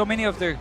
so many of the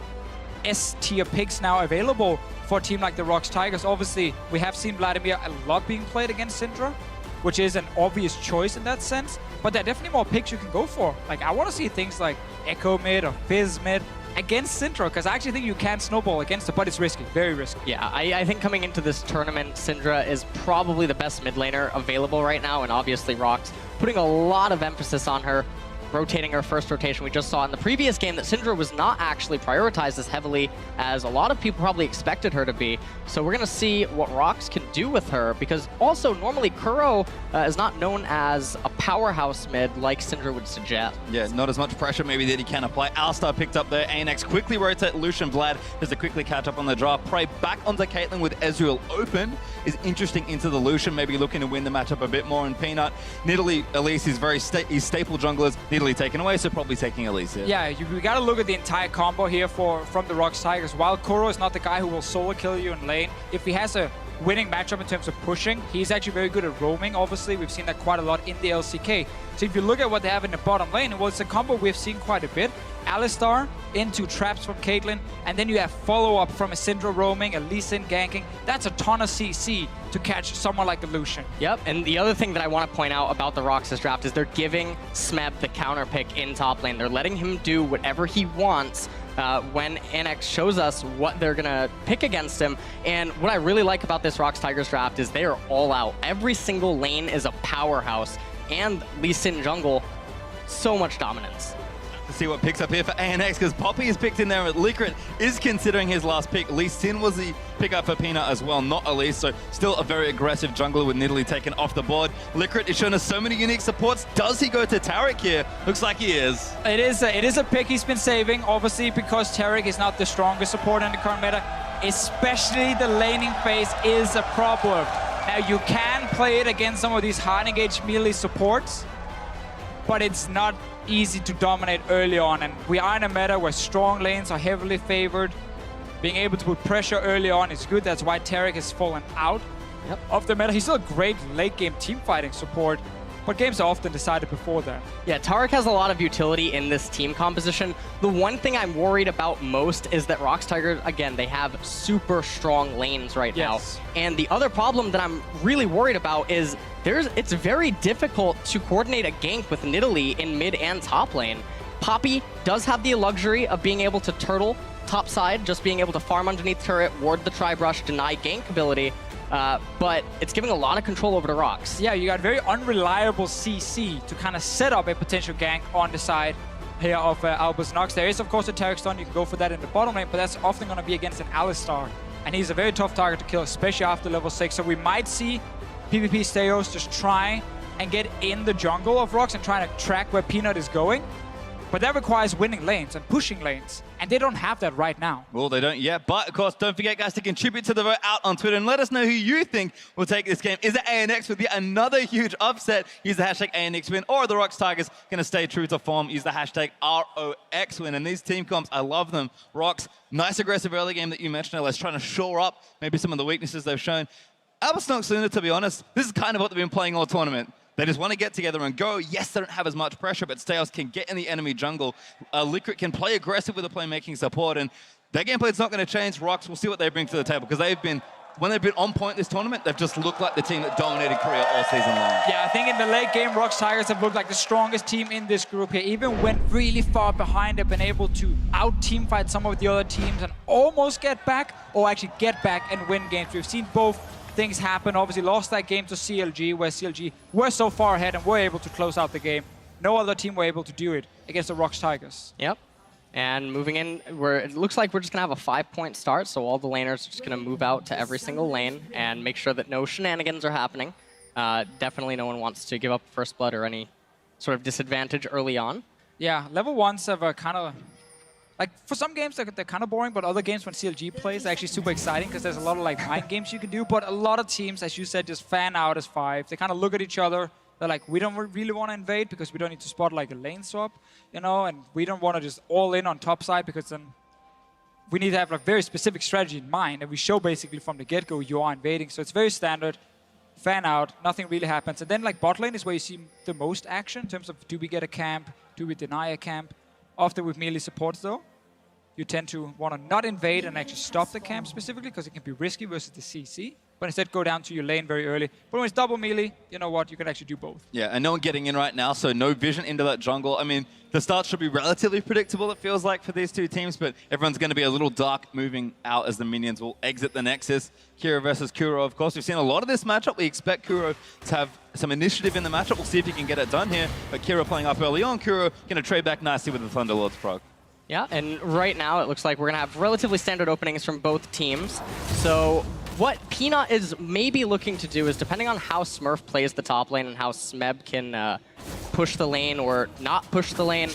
S-tier picks now available for a team like the ROX Tigers. Obviously, we have seen Vladimir a lot being played against Syndra, which is an obvious choice in that sense. But there are definitely more picks you can go for. Like, I want to see things like Echo mid or Fizz mid against Syndra, because I actually think you can snowball against it, but it's risky, very risky. Yeah, I think coming into this tournament, Syndra is probably the best mid laner available right now, and obviously ROX putting a lot of emphasis on her, rotating her first rotation. We just saw in the previous game that Syndra was not actually prioritized as heavily as a lot of people probably expected her to be. So we're going to see what ROX can do with her, because also normally Kuro is not known as a powerhouse mid like Syndra would suggest. Yeah, not as much pressure maybe that he can apply. Alistar picked up there. NoX quickly rotate Lucian. Vlad has to quickly catch up on the draft. Prey back onto Caitlyn with Ezreal open is interesting into the Lucian, maybe looking to win the matchup a bit more. And Peanut, Nidalee, Elise is very staple junglers. Nidalee taken away, so probably taking Elise here. Yeah, we got to look at the entire combo here from the ROX Tigers. While Kuro is not the guy who will solo kill you in lane, if he has a winning matchup in terms of pushing, he's actually very good at roaming. Obviously, we've seen that quite a lot in the LCK. So if you look at what they have in the bottom lane, well, it's a combo we've seen quite a bit. Alistar into traps from Caitlyn, and then you have follow-up from a Syndra roaming, a Lee Sin ganking. That's a ton of CC to catch someone like the Lucian. Yep, and the other thing that I want to point out about the ROX's draft is they're giving Smeb the counter pick in top lane. They're letting him do whatever he wants when NX shows us what they're going to pick against him. And what I really like about this ROX Tigers draft is they are all out. Every single lane is a powerhouse, and Lee Sin jungle, so much dominance. To see what picks up here for NoX, because Poppy is picked in there, but Licorice is considering his last pick. Lee Sin was the pickup for Peanut as well, not Elise, so still a very aggressive jungler with Nidalee taken off the board. Licorice is showing us so many unique supports. Does he go to Taric here? Looks like he is. It is a pick he's been saving, obviously, because Taric is not the strongest support in the current meta. Especially the laning phase is a problem. Now, you can play it against some of these hard-engaged melee supports, but it's not easy to dominate early on, and we are in a meta where strong lanes are heavily favored. Being able to put pressure early on is good. That's why Taric has fallen out of the meta. He's still a great late game team fighting support, but games are often decided before that. Yeah, Taric has a lot of utility in this team composition. The one thing I'm worried about most is that ROX Tigers, again, they have super strong lanes right now. And the other problem that I'm really worried about is it's very difficult to coordinate a gank with Nidalee in mid and top lane. Poppy does have the luxury of being able to turtle top side, just being able to farm underneath turret, ward the tri-brush, deny gank ability. But it's giving a lot of control over to ROX. Yeah, you got very unreliable CC to kind of set up a potential gank on the side here of Albus NoX. There is, of course, a Taric stun. You can go for that in the bottom lane, but that's often going to be against an Alistar. And he's a very tough target to kill, especially after level 6. So we might see PvP Steos just try and get in the jungle of ROX and try to track where Peanut is going. But that requires winning lanes and pushing lanes, and they don't have that right now. Well, they don't yet, but of course, don't forget, guys, to contribute to the vote out on Twitter and let us know who you think will take this game. Is it NoX with yet another huge upset? Use the hashtag NoXwin, or are the ROX Tigers going to stay true to form? Use the hashtag ROXwin. And these team comps, I love them. ROX, nice aggressive early game that you mentioned, Elias, trying to shore up maybe some of the weaknesses they've shown. Albus NoX, to be honest, this is kind of what they've been playing all tournament. They just want to get together and go. Yes, they don't have as much pressure, but Steos can get in the enemy jungle. Licorice can play aggressive with the playmaking support, and their gameplay is not going to change. ROX, we'll see what they bring to the table, because when they've been on point this tournament, they've just looked like the team that dominated Korea all season long. Yeah, I think in the late game, ROX Tigers have looked like the strongest team in this group here. Even when really far behind, they've been able to out-team fight some of the other teams and almost get back, or actually get back and win games. We've seen both things happen. Obviously lost that game to CLG, where CLG were so far ahead and were able to close out the game. No other team were able to do it against the ROX Tigers. Yep. And moving in, it looks like we're just going to have a 5-point start, so all the laners are just going to move out to every single lane and make sure that no shenanigans are happening. Definitely no one wants to give up first blood or any sort of disadvantage early on. Yeah, level 1s have a kind of... Like, for some games, they're kind of boring, but other games when CLG plays, they're actually super exciting because there's a lot of like mind games you can do. But a lot of teams, as you said, just fan out as 5. They kind of look at each other. They're like, we don't really want to invade because we don't need to spot like a lane swap, you know, and we don't want to just all in on top side because then we need to have a very specific strategy in mind. And we show basically from the get-go you are invading. So it's very standard, fan out, nothing really happens. And then like bot lane is where you see the most action in terms of do we get a camp, do we deny a camp? Often with melee supports though. you tend to want to not invade and actually stop the camp specifically because it can be risky versus the CC. But instead go down to your lane very early. But when it's double melee, you know what, you can actually do both. Yeah, and no one getting in right now, so no vision into that jungle. I mean, the start should be relatively predictable, it feels like, for these two teams, but everyone's going to be a little dark moving out as the minions will exit the Nexus. Kira versus Kuro, of course. We've seen a lot of this matchup. We expect Kuro to have some initiative in the matchup. We'll see if he can get it done here. But Kira playing up early on. Kuro going to trade back nicely with the Thunderlord's proc. Yeah, and right now it looks like we're going to have relatively standard openings from both teams. So what Peanut is maybe looking to do is, depending on how Smurf plays the top lane and how Smeb can push the lane or not push the lane,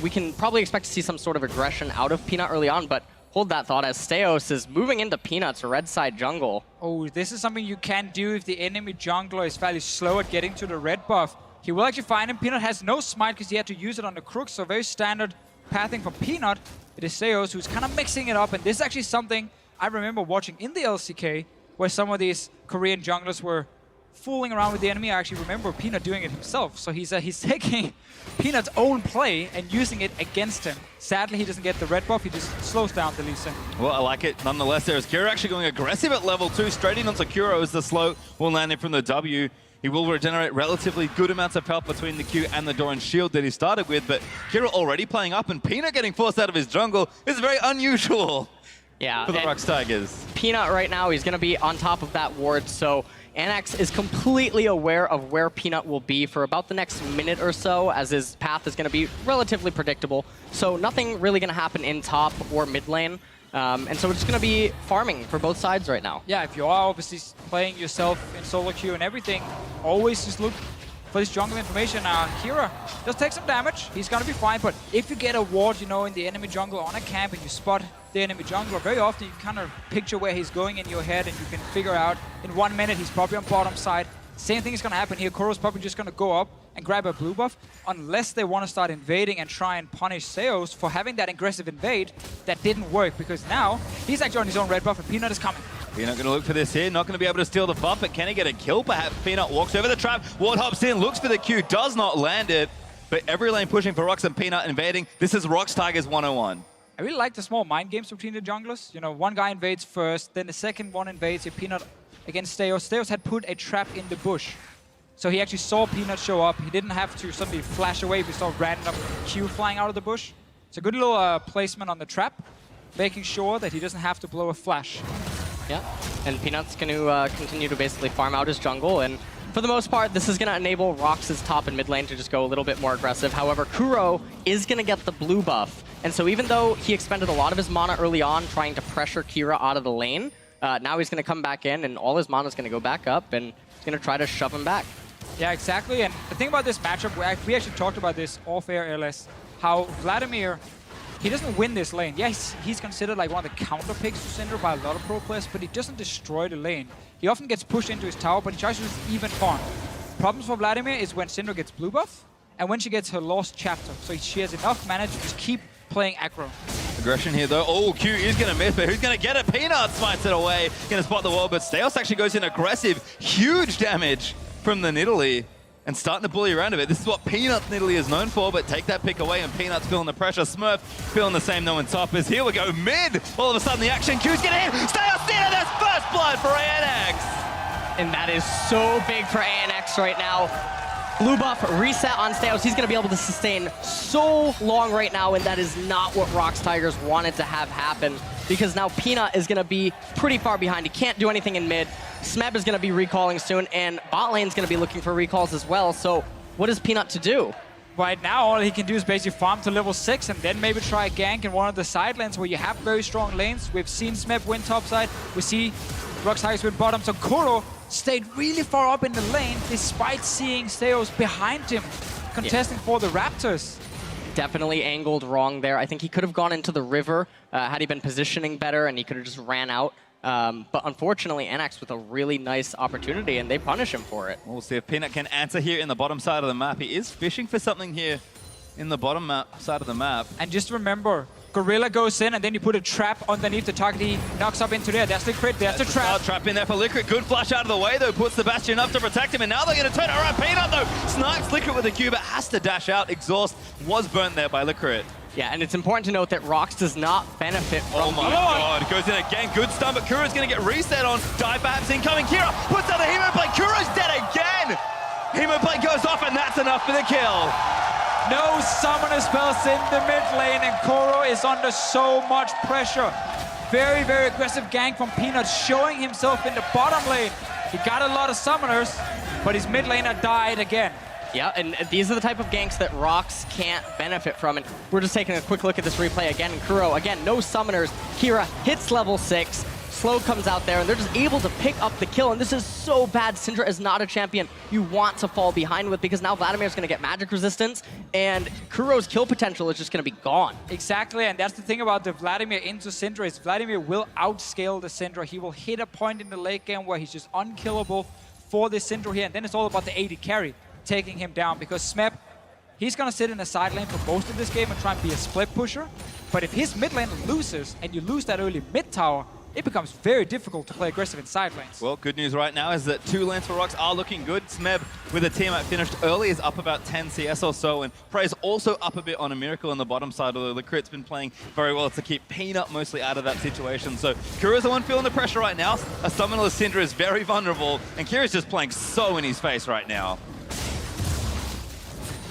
we can probably expect to see some sort of aggression out of Peanut early on, but hold that thought as Steos is moving into Peanut's red side jungle. Oh, this is something you can do if the enemy jungler is fairly slow at getting to the red buff. He will actually find him. Peanut has no smite because he had to use it on the Crook, so very standard pathing for Peanut. It is Steos who's kind of mixing it up, and this is actually something I remember watching in the LCK, where some of these Korean junglers were fooling around with the enemy. I actually remember Peanut doing it himself. So he's taking Peanut's own play and using it against him. Sadly, he doesn't get the red buff. He just slows down the Lee Sin. Well, I like it. Nonetheless, there's Kuro actually going aggressive at level 2, straight in onto Kuro as the slow will land in from the W. He will regenerate relatively good amounts of health between the Q and the Doran shield that he started with, but Kuro already playing up and Peanut getting forced out of his jungle is very unusual. Yeah, for the ROX Tigers. Peanut right now, he's going to be on top of that ward, so NoX is completely aware of where Peanut will be for about the next minute or so, as his path is going to be relatively predictable. So nothing really going to happen in top or mid lane. And so we're just going to be farming for both sides right now. Yeah, if you are obviously playing yourself in solo queue and everything, always just look for this jungle information. Kira does take some damage. He's going to be fine, but if you get a ward, you know, in the enemy jungle on a camp and you spot the enemy jungler, very often you kind of picture where he's going in your head and you can figure out in 1 minute he's probably on bottom side. Same thing is going to happen here. Kuro's probably just going to go up and grab a blue buff, unless they want to start invading and try and punish Seos for having that aggressive invade that didn't work, because now he's actually on his own red buff and Peanut is coming. Peanut going to look for this here, not going to be able to steal the buff, but can he get a kill? Perhaps Peanut walks over the trap, ward hops in, looks for the Q, does not land it, but every lane pushing for ROX and Peanut invading. This is ROX Tigers 101. I really like the small mind games between the junglers. You know, one guy invades first, then the second one invades. If Peanut against Steos. Steos had put a trap in the bush. So he actually saw Peanut show up. He didn't have to suddenly flash away if he saw random Q flying out of the bush. It's a good little placement on the trap, making sure that he doesn't have to blow a flash. Yeah, and Peanut's going to continue to basically farm out his jungle, and for the most part, this is going to enable ROX's top and mid lane to just go a little bit more aggressive. However, Kuro is going to get the blue buff, and so even though he expended a lot of his mana early on trying to pressure Kira out of the lane, now he's going to come back in, and all his mana is going to go back up, and he's going to try to shove him back. Yeah, exactly, and the thing about this matchup, we actually talked about this off-air LS, how Vladimir, he doesn't win this lane. Yes, he's considered like one of the counter picks to Syndra by a lot of pro players, but he doesn't destroy the lane. He often gets pushed into his tower, but he tries to just even farm. Problems for Vladimir is when Syndra gets blue buff, and when she gets her lost chapter. So she has enough mana to just keep playing aggro. Aggression here though. Oh, Q is going to miss, but who's going to get it? Peanut smites it away. Going to spot the wall, but Steos actually goes in aggressive. Huge damage from the Nidalee. And starting to bully around a bit. This is what Peanut Nidalee is known for, but take that pick away and Peanut's feeling the pressure. Smurf feeling the same though in top as here we go mid. All of a sudden the action, Q's getting in. Steos in, that's first blood for ANX. And that is so big for ANX right now. Blue buff reset on Steos. He's going to be able to sustain so long right now, and that is not what ROX Tigers wanted to have happen, because now Peanut is going to be pretty far behind. He can't do anything in mid. Smeb is going to be recalling soon, and bot lane's going to be looking for recalls as well. So what is Peanut to do? Right now, all he can do is basically farm to level 6 and then maybe try a gank in one of the side lanes where you have very strong lanes. We've seen Smeb win top side. We see ROX Tigers win bottom. So Kuro stayed really far up in the lane despite seeing Steos behind him contesting for the Raptors. Definitely angled wrong there. I think he could have gone into the river had he been positioning better, and he could have just ran out. But unfortunately, NoX with a really nice opportunity, and they punish him for it. We'll see if Peanut can answer here in the bottom side of the map. He is fishing for something here in the bottom side of the map. And just remember, Gorilla goes in, and then you put a trap underneath the target. He knocks up into there. That's the crit. That's the trap. Trap in there for Liquid. Good flash out of the way, though. Puts the Bastion up to protect him, and now they're going to turn it around. Peanut, though, snipes Liquid with a Q, but has to dash out. Exhaust was burnt there by Liquid. Yeah, and it's important to note that ROX does not benefit from Oh my god, goes in again, good stun, but Kuro's gonna get reset on. Dive perhaps incoming, Kira puts out the Hemoblade, Kuro's dead again! Hemoblade goes off and that's enough for the kill. No summoner spells in the mid lane, and Kuro is under so much pressure. Very, very aggressive gank from Peanut, showing himself in the bottom lane. He got a lot of summoners, but his mid laner died again. Yeah, and these are the type of ganks that ROX can't benefit from. And we're just taking a quick look at this replay again. And Kuro, again, no summoners. Kira hits level 6. Slow comes out there, and they're just able to pick up the kill. And this is so bad. Syndra is not a champion you want to fall behind with, because now Vladimir's going to get magic resistance, and Kuro's kill potential is just going to be gone. Exactly, and that's the thing about the Vladimir into Syndra, is Vladimir will outscale the Syndra. He will hit a point in the late game where he's just unkillable for the Syndra here, and then it's all about the AD carry taking him down, because Smeb, he's going to sit in the side lane for most of this game and try and be a split pusher. But if his mid lane loses, and you lose that early mid tower, it becomes very difficult to play aggressive in side lanes. Well, good news right now is that 2 lanes for ROX are looking good. Smeb, with a teammate finished early, is up about 10 CS or so, and Prey's also up a bit on a Miracle on the bottom side, although the crit's been playing very well to keep Peanut mostly out of that situation. So Kira's the one feeling the pressure right now. A summonerless Syndra is very vulnerable, and Kira's just playing so in his face right now.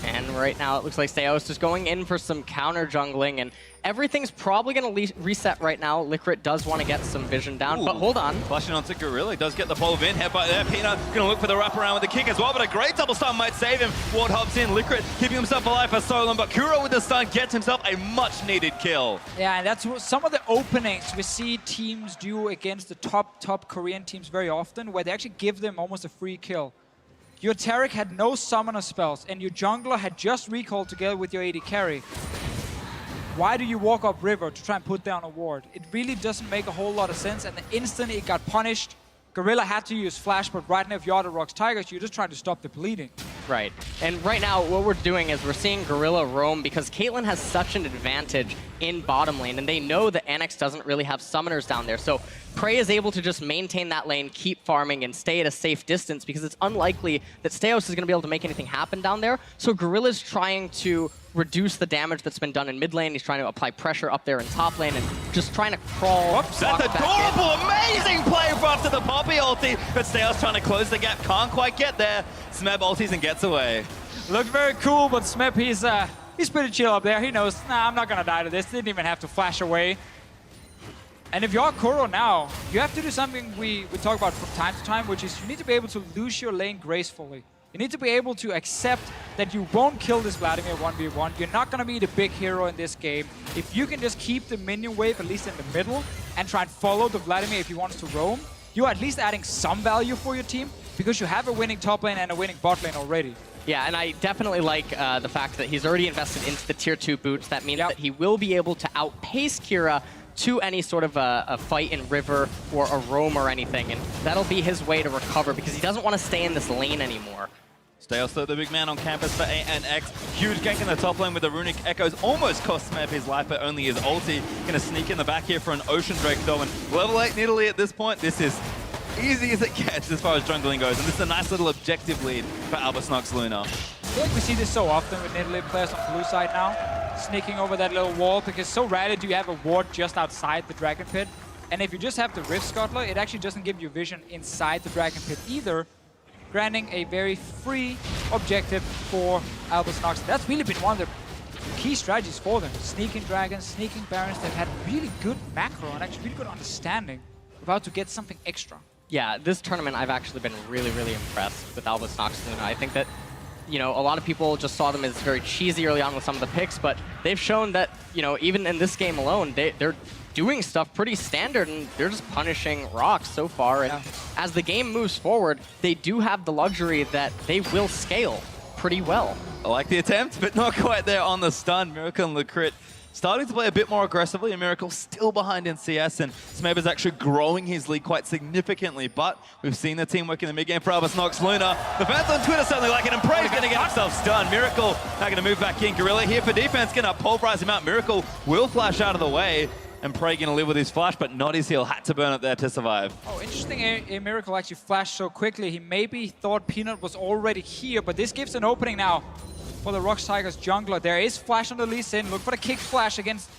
And right now it looks like Steos is going in for some counter jungling, and everything's probably going to reset right now. Licrit does want to get some vision down, but hold on. Flashing onto Gorilla, does get the pole in, head by there. Peanut going to look for the wraparound with the kick as well, but a great double stun might save him. Ward hops in, Licrit keeping himself alive for so long, but Kuro with the stun gets himself a much needed kill. Yeah, and that's some of the openings we see teams do against the top Korean teams very often, where they actually give them almost a free kill. Your Taric had no summoner spells, and your jungler had just recalled together with your AD carry. Why do you walk up river to try and put down a ward? It really doesn't make a whole lot of sense, and the instant it got punished, Gorilla had to use flash, but right now if you're the ROX Tigers, you're just trying to stop the bleeding. Right, and right now what we're doing is we're seeing Gorilla roam, because Caitlyn has such an advantage in bottom lane, and they know that NoX doesn't really have summoners down there, so Prey is able to just maintain that lane, keep farming, and stay at a safe distance, because it's unlikely that Steos is going to be able to make anything happen down there. So Gorilla's trying to reduce the damage that's been done in mid lane. He's trying to apply pressure up there in top lane and just trying to crawl. Oops, that's adorable, amazing play after the Poppy ulti, but Steos trying to close the gap, can't quite get there. Smeb ultis and gets away. Looked very cool, but Smeb, he's pretty chill up there. He knows, nah, I'm not going to die to this. Didn't even have to flash away. And if you're Kuro now, you have to do something we talk about from time to time, which is you need to be able to lose your lane gracefully. You need to be able to accept that you won't kill this Vladimir 1v1. You're not going to be the big hero in this game. If you can just keep the minion wave at least in the middle and try and follow the Vladimir if he wants to roam, you're at least adding some value for your team, because you have a winning top lane and a winning bot lane already. Yeah, and I definitely like the fact that he's already invested into the tier 2 boots. That means that he will be able to outpace Kira to any sort of a fight in river or a roam or anything, and that'll be his way to recover, because he doesn't want to stay in this lane anymore. Steos, the big man on campus for ANX. Huge gank in the top lane with the Runic Echoes. Almost cost Smeb his life, but only his ulti. Gonna sneak in the back here for an Ocean Drake though, and level 8 Nidalee at this point. This is easy as it gets as far as jungling goes, and this is a nice little objective lead for Albus Nox Luna. I feel like we see this so often with Nidalee players on blue side now, sneaking over that little wall, because so rarely do you have a ward just outside the Dragon Pit. And if you just have the Rift Scuttler, it actually doesn't give you vision inside the Dragon Pit either, granting a very free objective for Albus Nox. That's really been one of the key strategies for them. Sneaking dragons, sneaking barons. They've had really good macro and actually really good understanding of how to get something extra. Yeah, this tournament I've actually been really, really impressed with Albus Nox Luna. I think that, you know, a lot of people just saw them as very cheesy early on with some of the picks, but they've shown that, you know, even in this game alone, they're doing stuff pretty standard, and they're just punishing ROX so far. And as the game moves forward, they do have the luxury that they will scale pretty well. I like the attempt, but not quite there on the stun. Miracle and the crit starting to play a bit more aggressively, and Miracle still behind in CS, and Smeb is actually growing his lead quite significantly, but we've seen the teamwork in the mid-game for Albus Nox Luna. The fans on Twitter certainly like it, and Prey's going to get himself stunned. Miracle now going to move back in. Gorilla here for defense, going to pulverize him out. Miracle will flash out of the way, and Prey going to live with his flash, but not his heal. Had to burn up there to survive. Oh, interesting. A Miracle actually flashed so quickly. He maybe thought Peanut was already here, but this gives an opening now for the ROX Tigers jungler. There is flash on the Lee Sin. Look for the kick flash against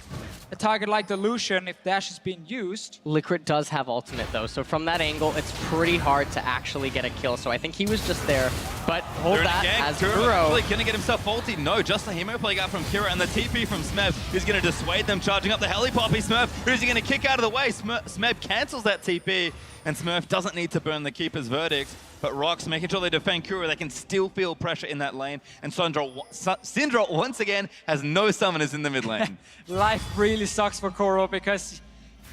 a target like the Lucian if dash is being used. Liquid does have ultimate though, so from that angle, it's pretty hard to actually get a kill. So I think he was just there, but hold that as Kuro. Really gonna get himself ulti? No, just the Hemo play out from Kira and the TP from Smeb is gonna dissuade them, charging up the Heli Poppy. Smurf, who's he gonna kick out of the way? Smeb cancels that TP, and Smurf doesn't need to burn the Keeper's Verdict. But ROX making sure they defend Kuro, they can still feel pressure in that lane. And Syndra once again has no summoners in the mid lane. Life really sucks for Kuro because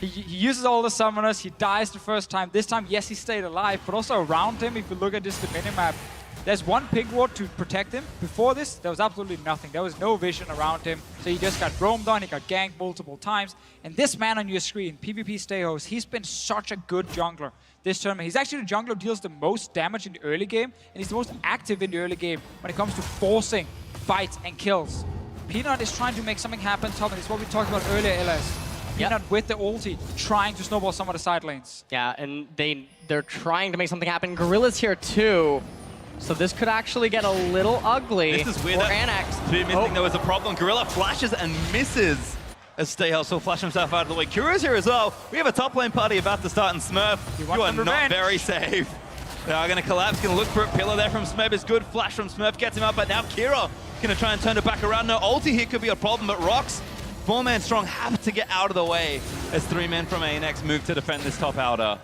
he uses all the summoners, he dies the first time. This time, yes, he stayed alive, but also around him, if you look at this, the minimap, there's one pink ward to protect him. Before this, there was absolutely nothing. There was no vision around him. So he just got roamed on, he got ganked multiple times. And this man on your screen, PvP Stay Host, he's been such a good jungler this tournament. He's actually the jungler who deals the most damage in the early game, and he's the most active in the early game when it comes to forcing fights and kills. Peanut is trying to make something happen, Tom, and it's what we talked about earlier, LS. Peanut with the ulti, trying to snowball some of the side lanes. Yeah, and they're trying to make something happen. Gorilla's here too. So this could actually get a little ugly. This is weird. For NoX. Missing there was a problem. Gorilla flashes and misses as Stayhouse will flash himself out of the way. Kuro's here as well. We have a top lane party about to start, and Smurf, you are not very safe. They are going to collapse, going to look for a pillar there from Smurf. Is good. Flash from Smurf gets him up, but now Kira going to try and turn it back around. No ulti here could be a problem, but ROX, 4-man strong, have to get out of the way as 3 men from NoX move to defend this top outer.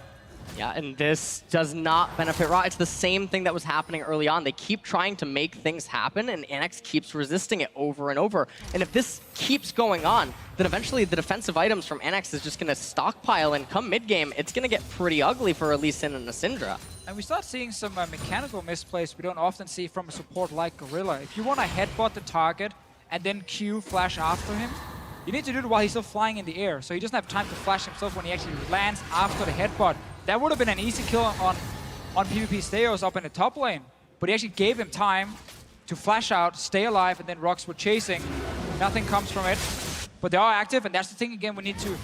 Yeah, and this does not benefit ROX. It's the same thing that was happening early on. They keep trying to make things happen, and NoX keeps resisting it over and over. And if this keeps going on, then eventually the defensive items from NoX is just going to stockpile, and come mid-game, it's going to get pretty ugly for a Lee Sin and a Syndra. And we start seeing some mechanical misplays we don't often see from a support like Gorilla. If you want to headbutt the target and then Q flash after him, you need to do it while he's still flying in the air, so he doesn't have time to flash himself when he actually lands after the headbutt. That would have been an easy kill on PvP Steos up in the top lane, but he actually gave him time to flash out, stay alive, and then ROX were chasing. Nothing comes from it, but they are active, and that's the thing again we need to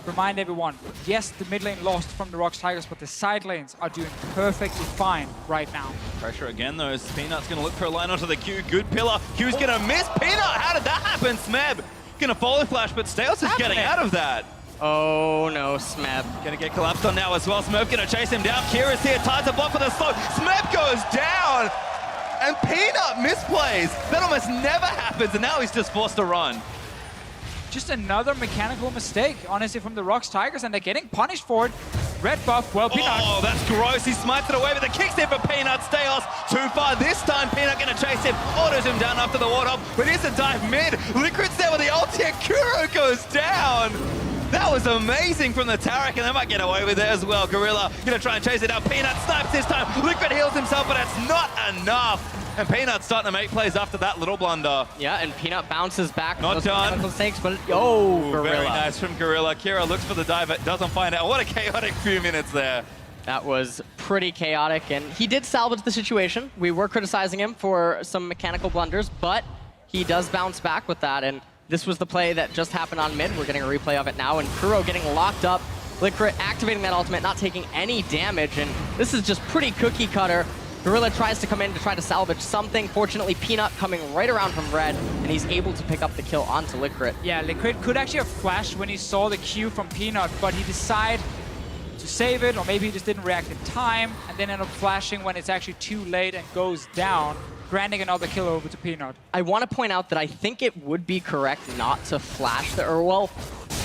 remind everyone. Yes, the mid lane lost from the ROX Tigers, but the side lanes are doing perfectly fine right now. Pressure again though, as Peanut's going to look for a line onto the Q. Good pillar. Q's going to miss. Peanut, how did that happen? Smeb going to follow flash, but Steos is getting out of that. Oh no, Smeb. Gonna get collapsed on now as well. Smurf gonna chase him down. Kira's here, ties a block with a slow. Smurf goes down! And Peanut misplays. That almost never happens, and now he's just forced to run. Just another mechanical mistake, honestly, from the ROX Tigers, and they're getting punished for it. Red buff, well, Peanut. Oh, that's gross. He smites it away, but the kick's in for Peanut. Steos too far. This time, Peanut gonna chase him. Autos him down after the ward-up, but here's a dive mid. Liquid's there with the ulti, and Kuro goes down. That was amazing from the Taric, and they might get away with it as well. Gorilla gonna try and chase it down. Peanut snipes this time. Liquid heals himself, but it's not enough. And Peanut's starting to make plays after that little blunder. Yeah, and Peanut bounces back. Not done. Mistakes, but Gorilla. Very nice from Gorilla. Kira looks for the dive, but doesn't find it. What a chaotic few minutes there. That was pretty chaotic, and he did salvage the situation. We were criticizing him for some mechanical blunders, but he does bounce back with that, and this was the play that just happened on mid. We're getting a replay of it now, and Kuro getting locked up. Liquid activating that ultimate, not taking any damage, and this is just pretty cookie cutter. Gorilla tries to come in to try to salvage something. Fortunately, Peanut coming right around from red, and he's able to pick up the kill onto Liquid. Yeah, Liquid could actually have flashed when he saw the Q from Peanut, but he decided to save it, or maybe he just didn't react in time, and then end up flashing when it's actually too late and goes down, granting another kill over to Peanut. I want to point out that I think it would be correct not to flash the Urwell.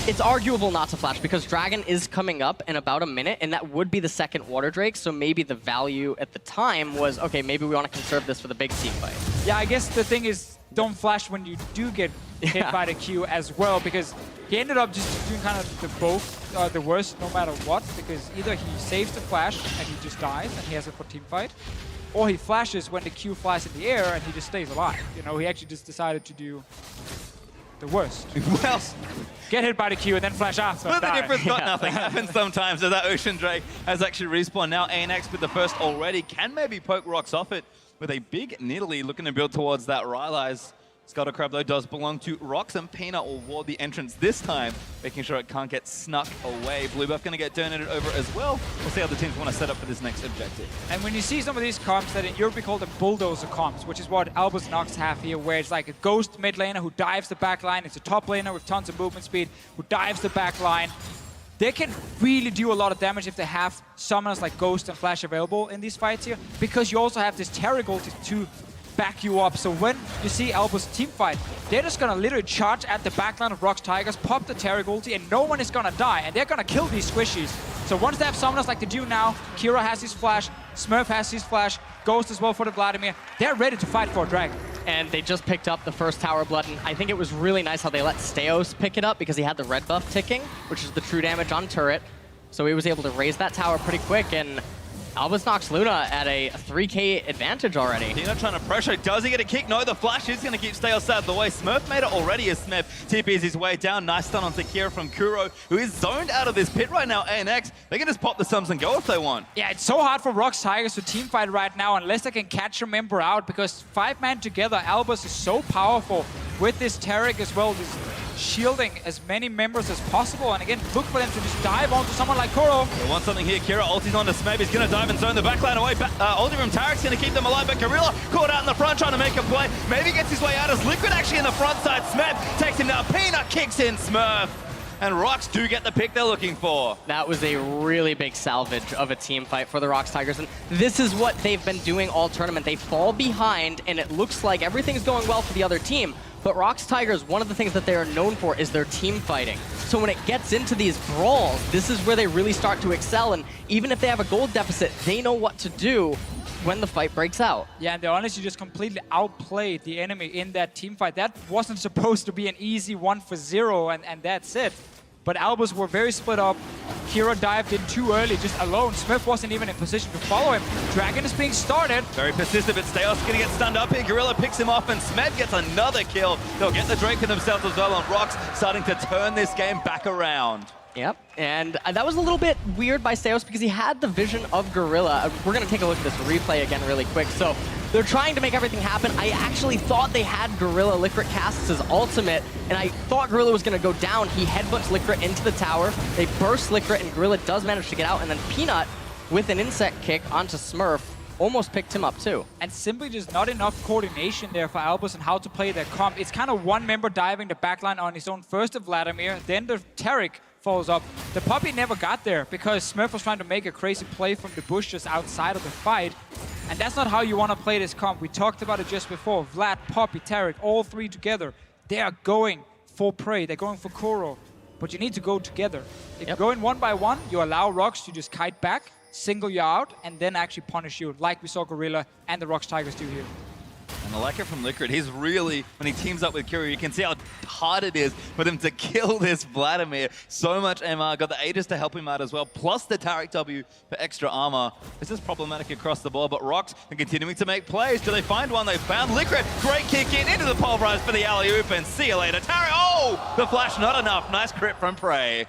It's arguable not to flash because Dragon is coming up in about a minute, and that would be the second Water Drake, so maybe the value at the time was, okay, maybe we want to conserve this for the big team fight. Yeah, I guess the thing is, don't flash when you do get hit by the Q as well, because he ended up just doing kind of the worst no matter what, because either he saves the flash and he just dies and he has it for team fight, or he flashes when the Q flies in the air and he just stays alive. You know, he actually just decided to do the worst. Well, get hit by the Q and then flash after. But the difference got nothing. Happens sometimes, as that Ocean Drake has actually respawned. Now NoX with the first already can maybe poke ROX off it with a big Nidalee looking to build towards that Rylai's Scuttle Crab, though, does belong to ROX, and Peanut will ward the entrance this time, making sure it can't get snuck away. Blue buff going to get donated over as well. We'll see how the teams want to set up for this next objective. And when you see some of these comps that in Europe we call them bulldozer comps, which is what Albus and NoX have here, where it's like a ghost mid laner who dives the back line, it's a top laner with tons of movement speed who dives the back line. They can really do a lot of damage if they have summoners like Ghost and Flash available in these fights here, because you also have this Terry ulti to back you up. So when you see Albus team fight, they're just gonna literally charge at the backline of ROX Tigers, pop the Terry ulti, and no one is gonna die, and they're gonna kill these squishies. So once they have summoners like they do now, Kira has his flash, Smurf has his flash, Ghost as well for the Vladimir, they're ready to fight for a dragon. And they just picked up the first tower blood, and I think it was really nice how they let Steos pick it up because he had the red buff ticking, which is the true damage on turret. So he was able to raise that tower pretty quick, and Albus knocks Luna at a 3k advantage already. Peanut trying to pressure. Does he get a kick? No, the flash is going to keep Steos out of the way. Smurf made it already as Smurf TPs his way down. Nice stun on Kira from Kuro, who is zoned out of this pit right now. ANX, they can just pop the sums and go if they want. Yeah, it's so hard for ROX Tigers to teamfight right now unless they can catch a member out, because 5-man together, Albus is so powerful with this Taric as well, this shielding as many members as possible. And again, look for them to just dive onto someone like Kuro. They want something here. Kira ulti's on to Smeb. He's going to dive and zone the backline away. Ulti from Tarek's going to keep them alive, but Gorilla caught out in the front trying to make a play. Maybe gets his way out as Liquid actually in the front side. Smeb takes him down. Peanut kicks in Smurf. And ROX do get the pick they're looking for. That was a really big salvage of a team fight for the ROX Tigers, and this is what they've been doing all tournament. They fall behind, and it looks like everything's going well for the other team, but ROX Tigers, one of the things that they are known for is their team fighting. So when it gets into these brawls, this is where they really start to excel, and even if they have a gold deficit, they know what to do when the fight breaks out. Yeah, and they honestly just completely outplayed the enemy in that team fight. That wasn't supposed to be an easy 1-for-0, and that's it. But Albus were very split up. Kira dived in too early, just alone. Smurf wasn't even in position to follow him. Dragon is being started. Very persistent, but Steos gonna get stunned up here. Gorilla picks him off, and Smed gets another kill. They'll get the Drake for themselves as well, and ROX starting to turn this game back around. Yep, and that was a little bit weird by Steos because he had the vision of Gorilla. We're going to take a look at this replay again really quick. So they're trying to make everything happen. I actually thought they had Gorilla. Licorice casts his ultimate, and I thought Gorilla was going to go down. He headbutts Licorice into the tower. They burst Licorice, and Gorilla does manage to get out, and then Peanut, with an insect kick onto Smurf, almost picked him up too. And simply just not enough coordination there for Albus and how to play their comp. It's kind of one member diving the backline on his own, first the Vladimir, then the Taric follows up. The Puppy never got there because Smurf was trying to make a crazy play from the bush just outside of the fight. And that's not how you want to play this comp. We talked about it just before. Vlad, Puppy, Taric, all three together. They are going for prey. They're going for Kuro. But you need to go together. If you go in one by one, you allow ROX to just kite back, single you out, and then actually punish you, like we saw Gorilla and the ROX Tigers do here. And I like it from Liquid. He's really, when he teams up with Kira, you can see how hard it is for them to kill this Vladimir. So much MR, got the Aegis to help him out as well, plus the Taric W for extra armor. This is problematic across the board, but ROX are continuing to make plays. Do they find one? They found Liquid. Great kick in into the pulverize for the alley-oop, and see you later. Taric, oh! The flash, not enough. Nice crit from Prey.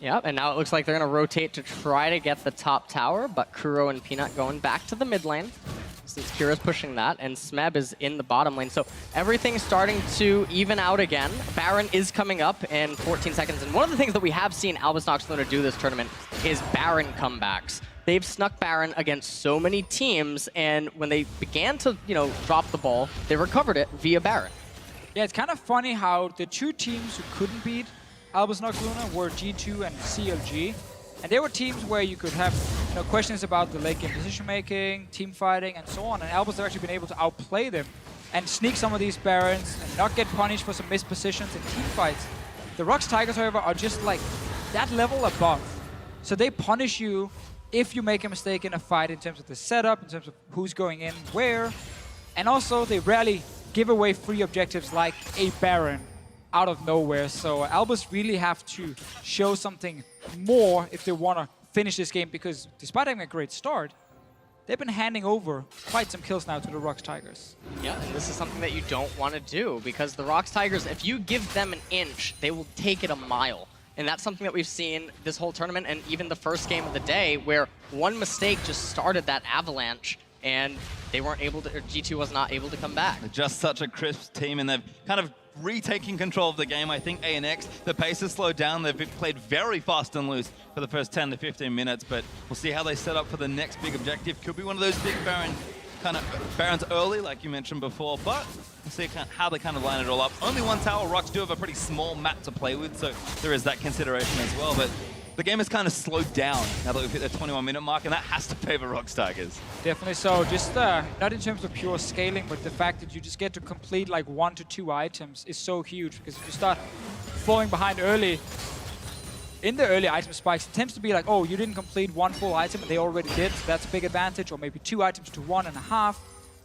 Yep, and now it looks like they're going to rotate to try to get the top tower, but Kuro and Peanut going back to the mid lane, since Kira's pushing that, and Smeb is in the bottom lane. So everything's starting to even out again. Baron is coming up in 14 seconds, and one of the things that we have seen Albus Nox Luna do this tournament is Baron comebacks. They've snuck Baron against so many teams, and when they began to, drop the ball, they recovered it via Baron. Yeah, it's kind of funny how the two teams who couldn't beat Albus Nox Luna were G2 and CLG. And they were teams where you could have questions about the late game decision making, team fighting, and so on. And Albus have actually been able to outplay them and sneak some of these Barons and not get punished for some missed positions in team fights. The ROX Tigers, however, are just like that level above. So they punish you if you make a mistake in a fight in terms of the setup, in terms of who's going in where. And also, they rarely give away free objectives like a Baron out of nowhere. So Albus really have to show something more if they want to finish this game, because despite having a great start, they've been handing over quite some kills now to the ROX Tigers. Yeah, and this is something that you don't want to do, because the ROX Tigers, if you give them an inch, they will take it a mile. And that's something that we've seen this whole tournament, and even the first game of the day, where one mistake just started that avalanche and they weren't able to, or G2 was not able to come back. Just such a crisp team, and they've kind of retaking control of the game. I think ANX, the pace has slowed down. They've played very fast and loose for the first 10 to 15 minutes, but we'll see how they set up for the next big objective. Could be one of those big Barons early, like you mentioned before, but we'll see how they kind of line it all up. Only one tower. ROX do have a pretty small map to play with, so there is that consideration as well, but the game has kind of slowed down now that we've hit the 21-minute mark, and that has to favor ROX Tigers. Definitely so. Just not in terms of pure scaling, but the fact that you just get to complete like 1 to 2 items is so huge, because if you start falling behind early, in the early item spikes, it tends to be like, oh, you didn't complete 1 full item, and they already did, so that's a big advantage, or maybe 2 items to 1.5.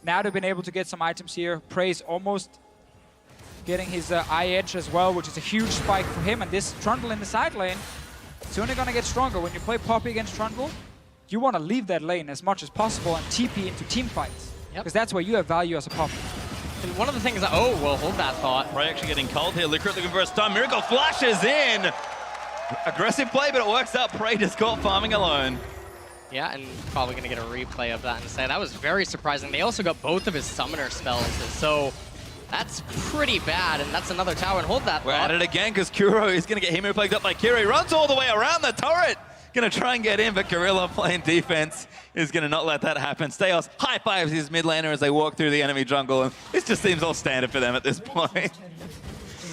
Now they've been able to get some items here. Prey's almost getting his eye edge as well, which is a huge spike for him, and this Trundle in the side lane, it's only going to get stronger. When you play Poppy against Trundle, you want to leave that lane as much as possible and TP into team fights, because that's where you have value as a Poppy. And one of the things that, oh, well, hold that thought. Prey actually getting cold here. Licorice looking for a stun. Miracle flashes in. Aggressive play, but it works out. Prey just caught farming alone. Yeah, and probably going to get a replay of that and say that was very surprising. They also got both of his summoner spells, so that's pretty bad, and that's another tower, and hold that We're thought. at it again, because Kuro is going to get him plagued up by Kiri. Runs all the way around the turret. Going to try and get in, but Gorilla playing defense is going to not let that happen. Steos high fives his mid laner as they walk through the enemy jungle, and this just seems all standard for them at this point.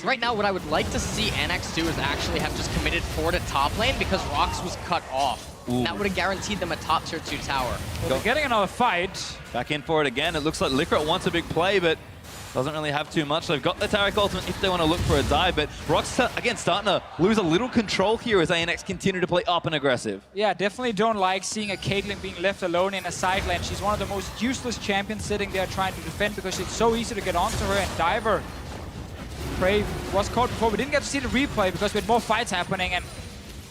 Right now, what I would like to see NX do is actually have just committed forward to top lane, because ROX was cut off. That would have guaranteed them a top tier 2 tower. Well, they're getting another fight. Back in for it again. It looks like Licorice wants a big play, but doesn't really have too much. They've got the Taric ultimate if they want to look for a dive, but ROX, again, starting to lose a little control here as ANX continue to play up and aggressive. Yeah, definitely don't like seeing a Caitlyn being left alone in a side lane. She's one of the most useless champions sitting there trying to defend, because it's so easy to get onto her and dive her. Prey was caught before. We didn't get to see the replay because we had more fights happening, and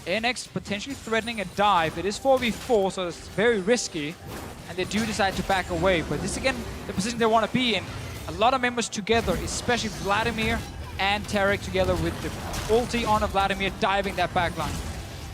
NX potentially threatening a dive. It is 4v4, so it's very risky, and they do decide to back away. But this, again, the position they want to be in. A lot of members together, especially Vladimir and Taric together with the ulti on of Vladimir diving that backline.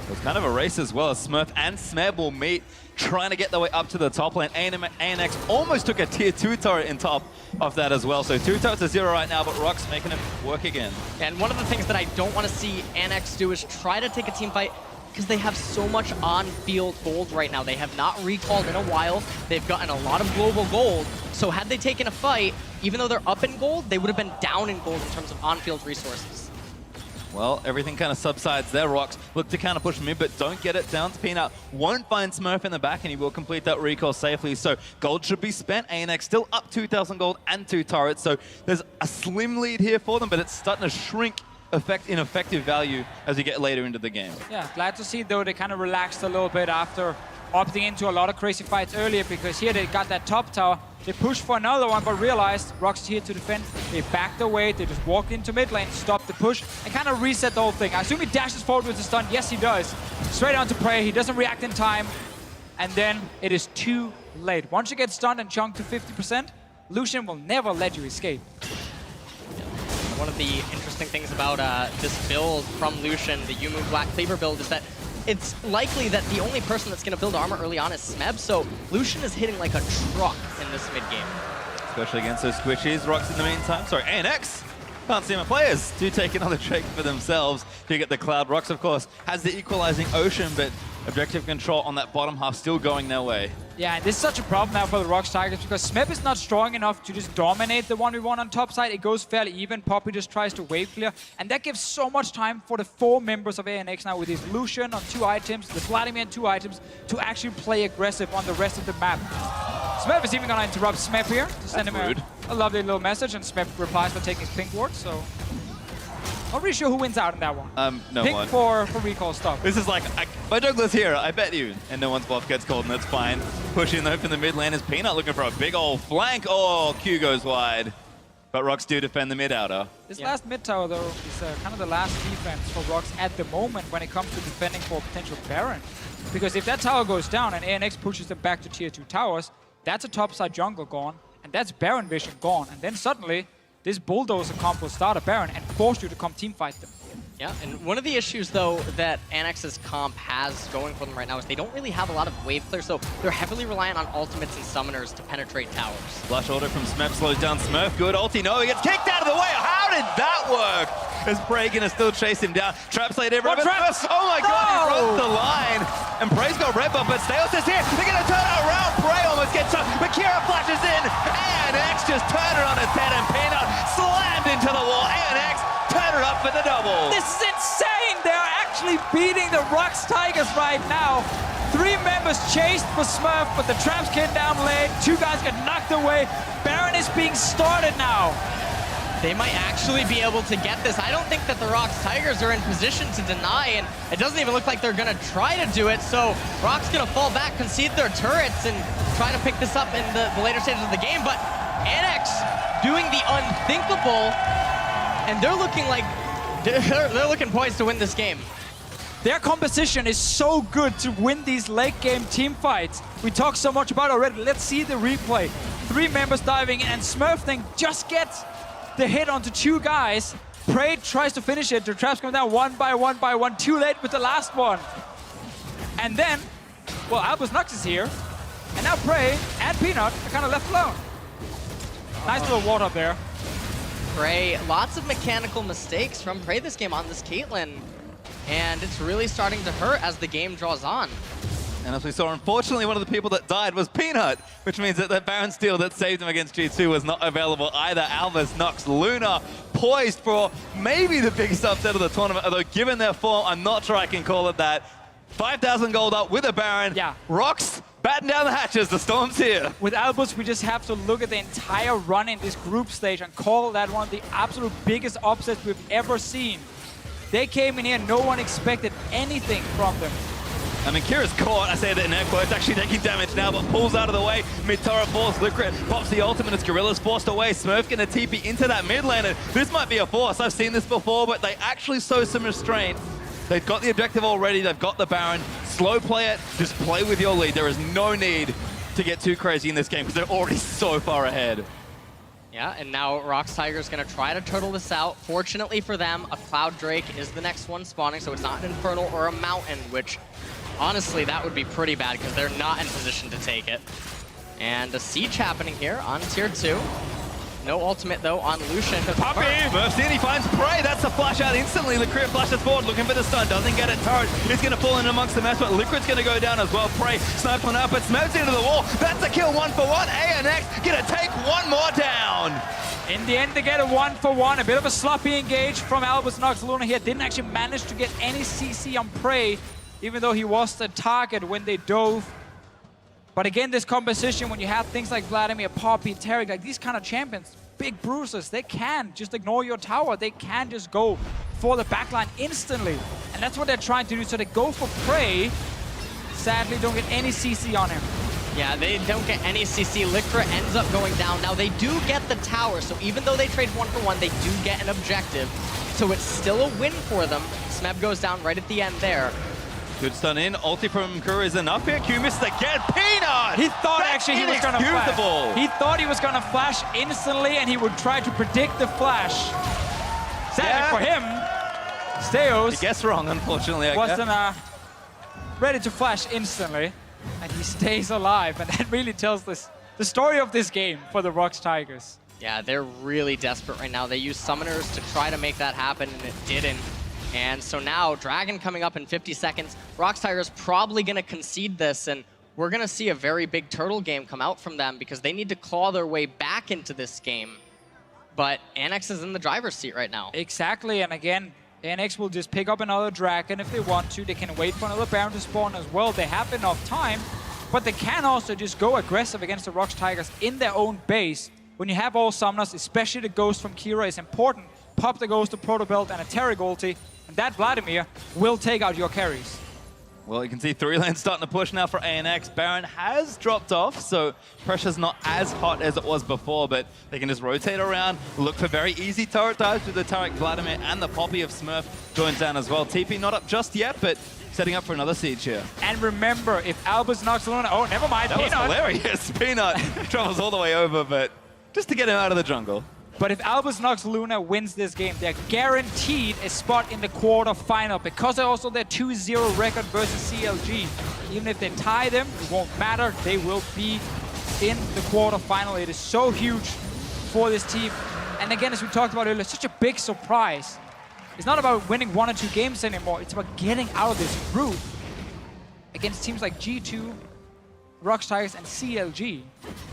It was kind of a race as well, as Smurf and Smeb will meet, trying to get their way up to the top lane. ANX almost took a tier 2 turret in top of that as well. So 2 turrets to 0 right now, but ROX making it work again. And one of the things that I don't want to see NX do is try to take a team fight, because they have so much on-field gold right now. They have not recalled in a while. They've gotten a lot of global gold. So had they taken a fight, even though they're up in gold, they would have been down in gold in terms of on-field resources. Well, everything kind of subsides there. ROX look to counter push mid, but don't get it down to Peanut. Won't find Smurf in the back, and he will complete that recall safely. So gold should be spent. ANX still up 2,000 gold and 2 turrets. So there's a slim lead here for them, but it's starting to shrink in effective value as you get later into the game. Yeah, glad to see, though, they kind of relaxed a little bit after opting into a lot of crazy fights earlier, because here they got that top tower. They pushed for another one, but realized ROX is here to defend. They backed away. They just walked into mid lane, stopped the push, and kind of reset the whole thing. I assume he dashes forward with the stun. Yes, he does. Straight on to Prey. He doesn't react in time. And then it is too late. Once you get stunned and chunked to 50%, Lucian will never let you escape. One of the interesting things about this build from Lucian, the Yumu Black Cleaver build, is that it's likely that the only person that's going to build armor early on is Smeb, so Lucian is hitting like a truck in this mid-game. Especially against those squishies. ROX in the meantime. Sorry, ANX can't see my players do take another trick for themselves to get the Cloud. ROX, of course, has the equalizing Ocean, but objective control on that bottom half still going their way. Yeah, and this is such a problem now for the ROX Tigers, because Smeb is not strong enough to just dominate the 1v1 on top side. It goes fairly even. Poppy just tries to wave clear, and that gives so much time for the 4 members of ANX now with his Lucian on 2 items, the Vladimir on 2 items, to actually play aggressive on the rest of the map. Smeb is even going to interrupt Smeb here to send him a lovely little message, and Smeb replies by taking his pink ward, so not really sure who wins out in that one. No Pink one. for recall stuff. This is like, my jungler's here, I bet you. And no one's buff gets called, and that's fine. Pushing though from the mid lane is Peanut looking for a big old flank. Oh, Q goes wide. But ROX do defend the mid outer. This last mid tower, though, is kind of the last defense for ROX at the moment when it comes to defending for a potential Baron. Because if that tower goes down and ANX pushes them back to tier 2 towers, that's a topside jungle gone, and that's Baron vision gone. And then suddenly, this bulldozer comp will start a Baron and force you to come teamfight them. Yeah, and one of the issues, though, that NX's comp has going for them right now is they don't really have a lot of wave clear, so they're heavily reliant on ultimates and summoners to penetrate towers. Flash order from Smurf slows down Smurf. Good ulti. No, he gets kicked out of the way. How did that work? Is Prey gonna still chase him down? Trap's laid everywhere. Oh my god, he runs the line. And Prey's got red buff, but Steos is here. They're gonna turn it around. Prey almost gets shot. Makira flashes in. ANX just turned it on its head and Peanut slammed into the wall. ANX turn it up for the double. This is insane! They're actually beating the ROX Tigers right now. 3 members chased for Smurf, but the Traps came down lane. 2 guys got knocked away. Baron is being started now. They might actually be able to get this. I don't think that the ROX Tigers are in position to deny, and it doesn't even look like they're gonna try to do it. So ROX gonna fall back, concede their turrets, and try to pick this up in the later stages of the game. But NX doing the unthinkable, and they're looking like they're looking poised to win this game. Their composition is so good to win these late game team fights. We talked so much about it already. Let's see the replay. 3 members diving in, and Smurf thing just gets the hit onto 2 guys. Prey tries to finish it. The Traps come down one by one. Too late with the last one. And then, well, Albus NoX is here. And now Prey and Peanut are kind of left alone. Nice little ward up there. Prey, lots of mechanical mistakes from Prey this game on this Caitlyn. And it's really starting to hurt as the game draws on. And as we saw, unfortunately, one of the people that died was Peanut, which means that the Baron steal that saved him against G2 was not available either. Albus, NoX, Luna, poised for maybe the biggest upset of the tournament, although given their form, I'm not sure I can call it that. 5,000 gold up with a Baron. Yeah. ROX, batten down the hatches, the storm's here. With Albus, we just have to look at the entire run in this group stage and call that one of the absolute biggest upsets we've ever seen. They came in here, no one expected anything from them. I mean, Kira's caught, I say that in air quotes, actually taking damage now, but pulls out of the way. Mid-turret force, Licrit pops the ultimate as Gorilla's forced away. Smurf gonna TP into that mid lane, and this might be a force. I've seen this before, but they actually show some restraint. They've got the objective already, they've got the Baron. Slow play it, just play with your lead. There is no need to get too crazy in this game because they're already so far ahead. Yeah, and now ROX Tiger's gonna try to turtle this out. Fortunately for them, a Cloud Drake is the next one spawning, so it's not an Infernal or a Mountain, which honestly, that would be pretty bad because they're not in position to take it. And a siege happening here on tier 2. No ultimate, though, on Lucian. Puppy! Burst in, he finds Prey. That's a flash out instantly. Licrit flashes forward, looking for the stun. Doesn't get it. Turret is going to fall in amongst the mess, but Licrit's going to go down as well. Prey snipes one up, but Smurfs into the wall. That's a kill 1-for-1. ANX going to take one more down. In the end, they get a 1-for-1. A bit of a sloppy engage from Albus NoX. Luna here didn't actually manage to get any CC on Prey, even though he was the target when they dove. But again, this composition, when you have things like Vladimir, Poppy, Tarek, like these kind of champions, big bruisers, they can just ignore your tower. They can just go for the backline instantly. And that's what they're trying to do. So they go for Prey. Sadly, don't get any CC on him. Yeah, they don't get any CC. Licra ends up going down. Now, they do get the tower, so even though they trade 1-for-1, they do get an objective. So it's still a win for them. Smeb goes down right at the end there. Good stun in. Ulti from Kura is enough here. Q missed again. Peanut! He thought actually he was going to flash. He thought he was going to flash instantly, and he would try to predict the flash. Sadly for him, Steos he guessed wrong, unfortunately. Wasn't ready to flash instantly, and he stays alive. And that really tells the story of this game for the ROX Tigers. Yeah, they're really desperate right now. They use summoners to try to make that happen, and it didn't. And so now, Dragon coming up in 50 seconds. ROX Tigers probably going to concede this, and we're going to see a very big turtle game come out from them because they need to claw their way back into this game. But NX is in the driver's seat right now. Exactly, and again, NX will just pick up another Dragon if they want to. They can wait for another Baron to spawn as well. They have enough time, but they can also just go aggressive against the ROX Tigers in their own base. When you have all summoners, especially the Ghost from Kira is important. Pop the Ghost, the Proto Belt, and a Tarek ulti. And that Vladimir will take out your carries. Well, you can see 3 lanes starting to push now for ANX. Baron has dropped off, so pressure's not as hot as it was before, but they can just rotate around, look for very easy turret dives with the Tarek Vladimir, and the Poppy of Smurf joins down as well. TP not up just yet, but setting up for another siege here. And remember, if Albus knocks Luna, oh, never mind, That Peanut. was hilarious. Peanut travels all the way over, but just to get him out of the jungle. But if Albus, NoX, Luna wins this game, they're guaranteed a spot in the quarterfinal because they're also their 2-0 record versus CLG. Even if they tie them, it won't matter. They will be in the quarterfinal. It is so huge for this team. And again, as we talked about earlier, such a big surprise. It's not about winning 1 or 2 games anymore. It's about getting out of this group against teams like G2, ROX Tigers, and CLG.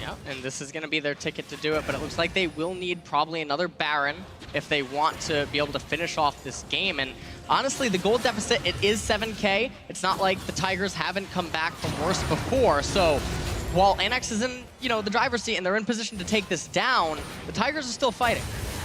Yeah, and this is going to be their ticket to do it, but it looks like they will need probably another Baron if they want to be able to finish off this game. And honestly, the gold deficit, it is 7K. It's not like the Tigers haven't come back from worse before. So while NoX is in, the driver's seat and they're in position to take this down, the Tigers are still fighting.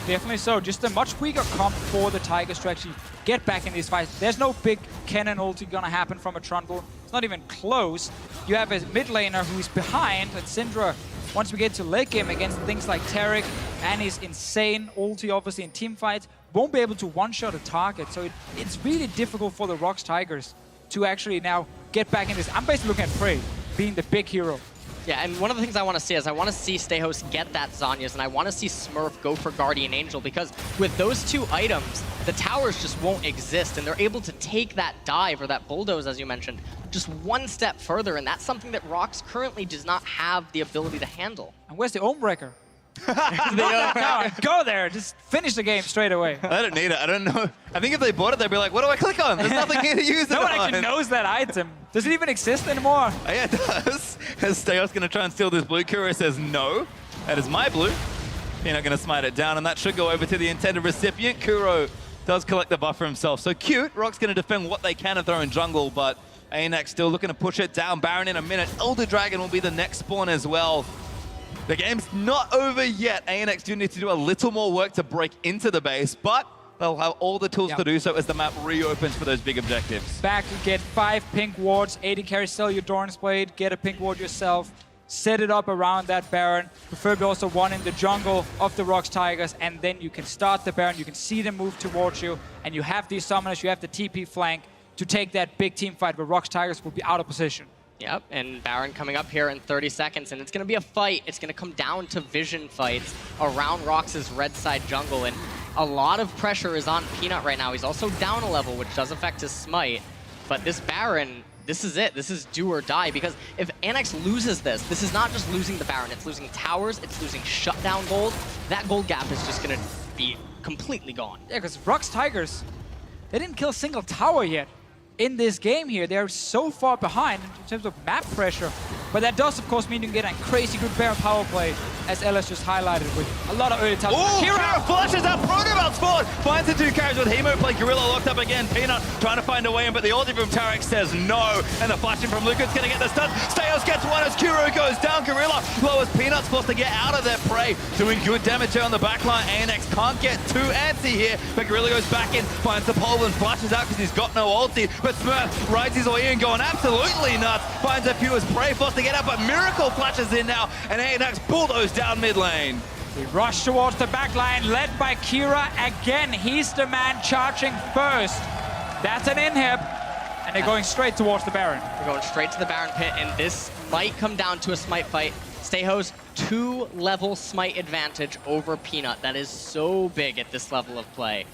Definitely so. Just a much weaker comp for the Tigers to actually get back in these fights. There's no big cannon ulti gonna happen from a Trundle. It's not even close. You have a mid laner who's behind, and Syndra, once we get to late game against things like Taric and his insane ulti, obviously in team fights, won't be able to one-shot a target. So it's really difficult for the ROX Tigers to actually now get back in this. I'm basically looking at Prey being the big hero. Yeah, and one of the things I want to see is I want to see Stayhost get that Zhonya's, and I want to see Smurf go for Guardian Angel, because with those 2 items, the towers just won't exist, and they're able to take that dive, or that bulldoze, as you mentioned, just 1 step further, and that's something that ROX currently does not have the ability to handle. And where's the Ombreaker? No, go there. Just finish the game straight away. I don't need it. I don't know. I think if they bought it, they'd be like, what do I click on? There's nothing here to use it No one on. actually knows that item. Does it even exist anymore? Oh, yeah, it does. As Steos going to try and steal this blue, Kuro says no. That is my blue. Peanut going to smite it down, and that should go over to the intended recipient. Kuro does collect the buffer himself. So cute. ROX going to defend what they can of their own jungle, but ANX still looking to push it down. Baron in a minute. Elder Dragon will be the next spawn as well. The game's not over yet. ANX do need to do a little more work to break into the base, but they'll have all the tools to do so as the map reopens for those big objectives. Back, get 5 pink wards, 80 carry, sell your Doran's Blade, get a pink ward yourself, set it up around that Baron, preferably also one in the jungle of the ROX Tigers, and then you can start the Baron, you can see them move towards you, and you have these summoners, you have the TP flank to take that big team fight where ROX Tigers will be out of position. Yep, and Baron coming up here in 30 seconds, and it's going to be a fight. It's going to come down to vision fights around ROX's red side jungle, and a lot of pressure is on Peanut right now. He's also down a level, which does affect his smite, but this Baron, this is it. This is do or die, because if NoX loses this is not just losing the Baron, it's losing towers, it's losing shutdown gold. That gold gap is just going to be completely gone. Yeah, because ROX Tigers, they didn't kill a single tower yet. In this game here, they're so far behind in terms of map pressure. But that does, of course, mean you can get a crazy good Baron power play, as Ellis just highlighted, with a lot of early towers. Oh, Kira flashes out, Protobelt spawn! Finds the 2 carries with Hemo play, Gorilla locked up again, Peanut trying to find a way in, but the ulti from Tarek says no, and the flashing from Luca's gonna get the stun. Steos gets one as Kuro goes down, Gorilla lowers Peanut's forced to get out of their prey, doing good damage here on the backline. ANX can't get too antsy here, but Gorilla goes back in, finds the pole and flashes out because he's got no ulti, but Smurf rides his way in, going absolutely nuts, finds a few as prey, forced to get out, but Miracle flashes in now, and ANX bulldoze down mid lane. We rush towards the back line, led by Kira again. He's the man charging first. That's an inhib, and they're going straight towards the Baron. We're going straight to the Baron pit, and this might come down to a smite fight. Stayho's 2-level smite advantage over Peanut. That is so big at this level of play.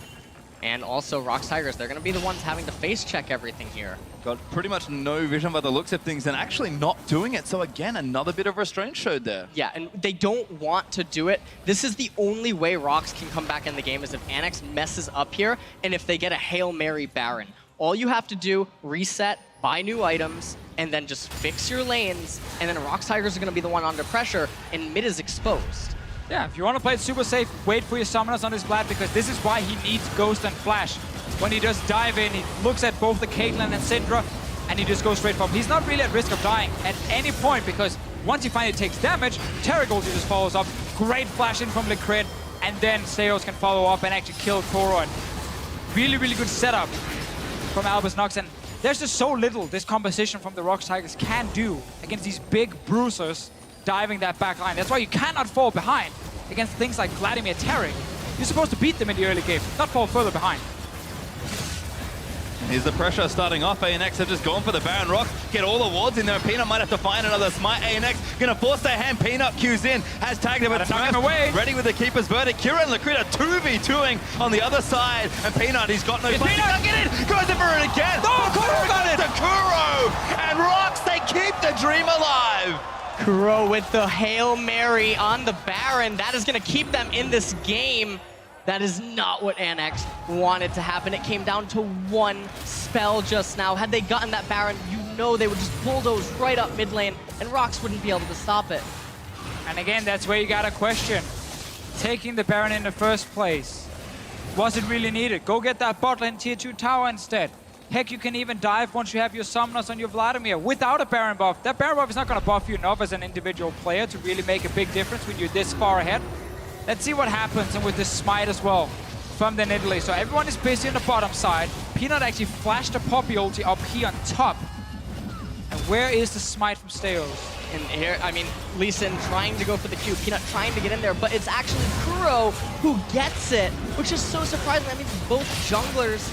And also ROX Tigers, they're going to be the ones having to face check everything here. Got pretty much no vision by the looks of things and actually not doing it. So again, another bit of restraint showed there. Yeah, and they don't want to do it. This is the only way ROX can come back in the game, is if NoX messes up here and if they get a Hail Mary Baron. All you have to do, reset, buy new items, and then just fix your lanes, and then ROX Tigers are going to be the one under pressure, and mid is exposed. Yeah, if you want to play it super safe, wait for your summoners on his Vlad, because this is why he needs Ghost and Flash. When he does dive in, he looks at both the Caitlyn and Syndra, and he just goes straight for him. He's not really at risk of dying at any point, because once he finally takes damage, Taric ulti just follows up. Great flash in from Licrid, and then Seos can follow up and actually kill Koro. And really, really good setup from Albus, NoX. And there's just so little this composition from the ROX Tigers can do against these big bruisers diving that back line. That's why you cannot fall behind against things like Vladimir Taric. You're supposed to beat them in the early game, not fall further behind. Here's the pressure starting off. ANX have just gone for the Baron. ROX get all the wards in there. Peanut might have to find another smite. ANX gonna force their hand. Peanut queues in, has tagged him, but knock him away. Ready with the Keeper's Verdict. Kira and Lakrita 2v2ing on the other side. And Peanut, he's got no flash. He can't get in. Goes in for it again. No, Kuro got it. To Kuro. And ROX, they keep the dream alive. Kuro with the Hail Mary on the Baron. That is going to keep them in this game. That is not what NoX wanted to happen. It came down to one spell just now. Had they gotten that Baron, you know they would just bulldoze right up mid lane, and ROX wouldn't be able to stop it. And again, that's where you got to question. Taking the Baron in the first place, was it really needed? Go get that bot lane tier 2 tower instead. Heck, you can even dive once you have your summoners on your Vladimir without a Baron buff. That Baron buff is not going to buff you enough as an individual player to really make a big difference when you're this far ahead. Let's see what happens, and with this smite as well from the Nidalee. So everyone is busy on the bottom side. Peanut actually flashed a Poppy ulti up here on top. And where is the smite from Steos? And here, I mean, Lee Sin trying to go for the Q, Peanut trying to get in there, but it's actually Kuro who gets it, which is so surprising. That means both junglers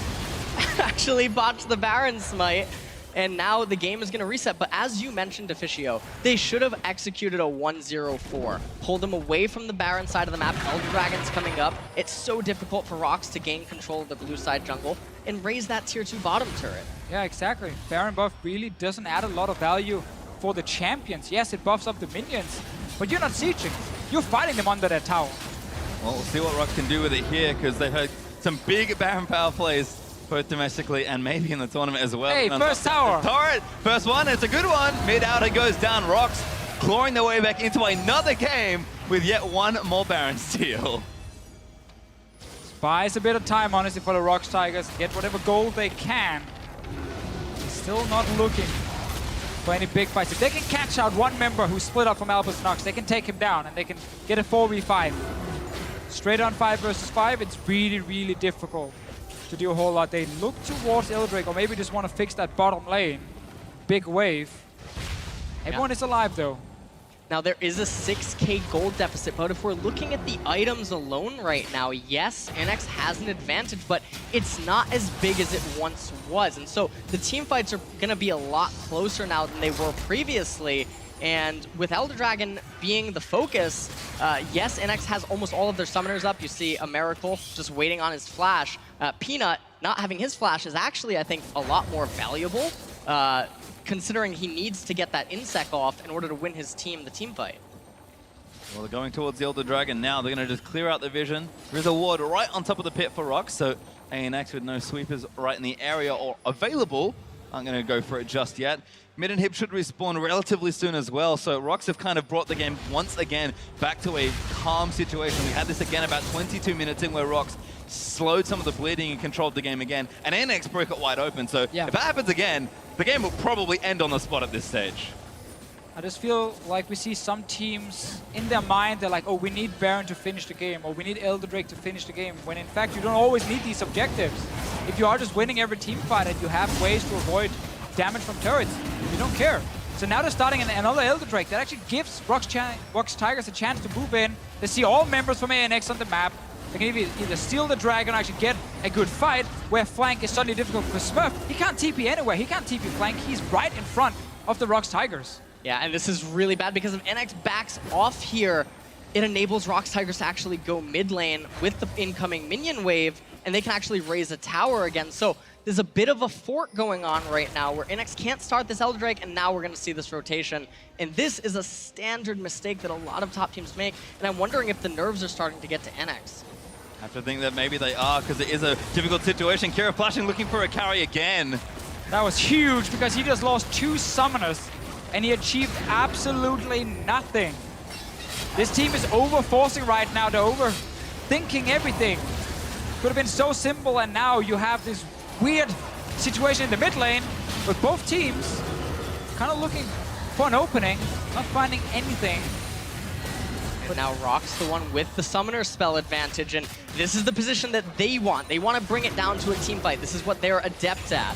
actually botched the Baron smite. And now the game is going to reset. But as you mentioned, Officio, they should have executed a 1-0-4. Pulled them away from the Baron side of the map. Elder Dragon's coming up. It's so difficult for ROX to gain control of the blue side jungle and raise that tier 2 bottom turret. Yeah, exactly. Baron buff really doesn't add a lot of value for the champions. Yes, it buffs up the minions, but you're not sieging. You're fighting them under that tower. Well, we'll see what ROX can do with it here, because they've had some big Baron power plays, both domestically and maybe in the tournament as well. Hey, first tower. Turret, first one, it's a good one. Mid outer goes down. ROX clawing their way back into another game with yet one more Baron steal. Buys a bit of time, honestly, for the ROX Tigers. Get whatever gold they can. They're still not looking for any big fights. If they can catch out one member who split up from Albus and NoX, they can take him down and they can get a 4v5. Straight on 5 versus 5, it's really, really difficult to do a whole lot. They look towards Eldrick, or maybe just want to fix that bottom lane. Big wave. Everyone is alive though. Now there is a 6k gold deficit, but if we're looking at the items alone right now, yes, NX has an advantage, but it's not as big as it once was. And so the team fights are going to be a lot closer now than they were previously. And with Elder Dragon being the focus, yes, NX has almost all of their summoners up. You see a Miracle just waiting on his flash. Peanut not having his flash is actually, I think, a lot more valuable, considering he needs to get that insec off in order to win his team the team fight. Well, they're going towards the Elder Dragon now. They're going to just clear out the vision. There is a ward right on top of the pit for ROX, so ANX with no sweepers right in the area or available aren't going to go for it just yet. Mid and Hip should respawn relatively soon as well, so ROX have kind of brought the game once again back to a calm situation. We had this again about 22 minutes in where ROX slowed some of the bleeding and controlled the game again, and NX broke it wide open, so yeah. If that happens again, the game will probably end on the spot at this stage. I just feel like we see some teams in their mind, they're like, oh, we need Baron to finish the game, or we need Elder Drake to finish the game, when in fact you don't always need these objectives. If you are just winning every team fight and you have ways to avoid damage from turrets, you don't care. So now they're starting another Elder Drake that actually gives ROX Tigers a chance to move in. They see all members from ANX on the map. They can either steal the dragon or actually get a good fight, where flank is suddenly difficult for Smurf. He can't TP anywhere. He can't TP flank. He's right in front of the ROX Tigers. Yeah, and this is really bad because if NX backs off here, it enables ROX Tigers to actually go mid lane with the incoming minion wave, and they can actually raise a tower again. So there's a bit of a fort going on right now where NX can't start this Elder Drake, and now we're going to see this rotation. And this is a standard mistake that a lot of top teams make, and I'm wondering if the nerves are starting to get to NX. I have to think that maybe they are, because it is a difficult situation. Kira flashing, looking for a carry again. That was huge, because he just lost 2 summoners, and he achieved absolutely nothing. This team is over-forcing right now. They're overthinking everything. Could have been so simple, and now you have this weird situation in the mid lane with both teams kind of looking for an opening, not finding anything. But now ROX the one with the summoner spell advantage, and this is the position that they want. They want to bring it down to a team fight. This is what they're adept at.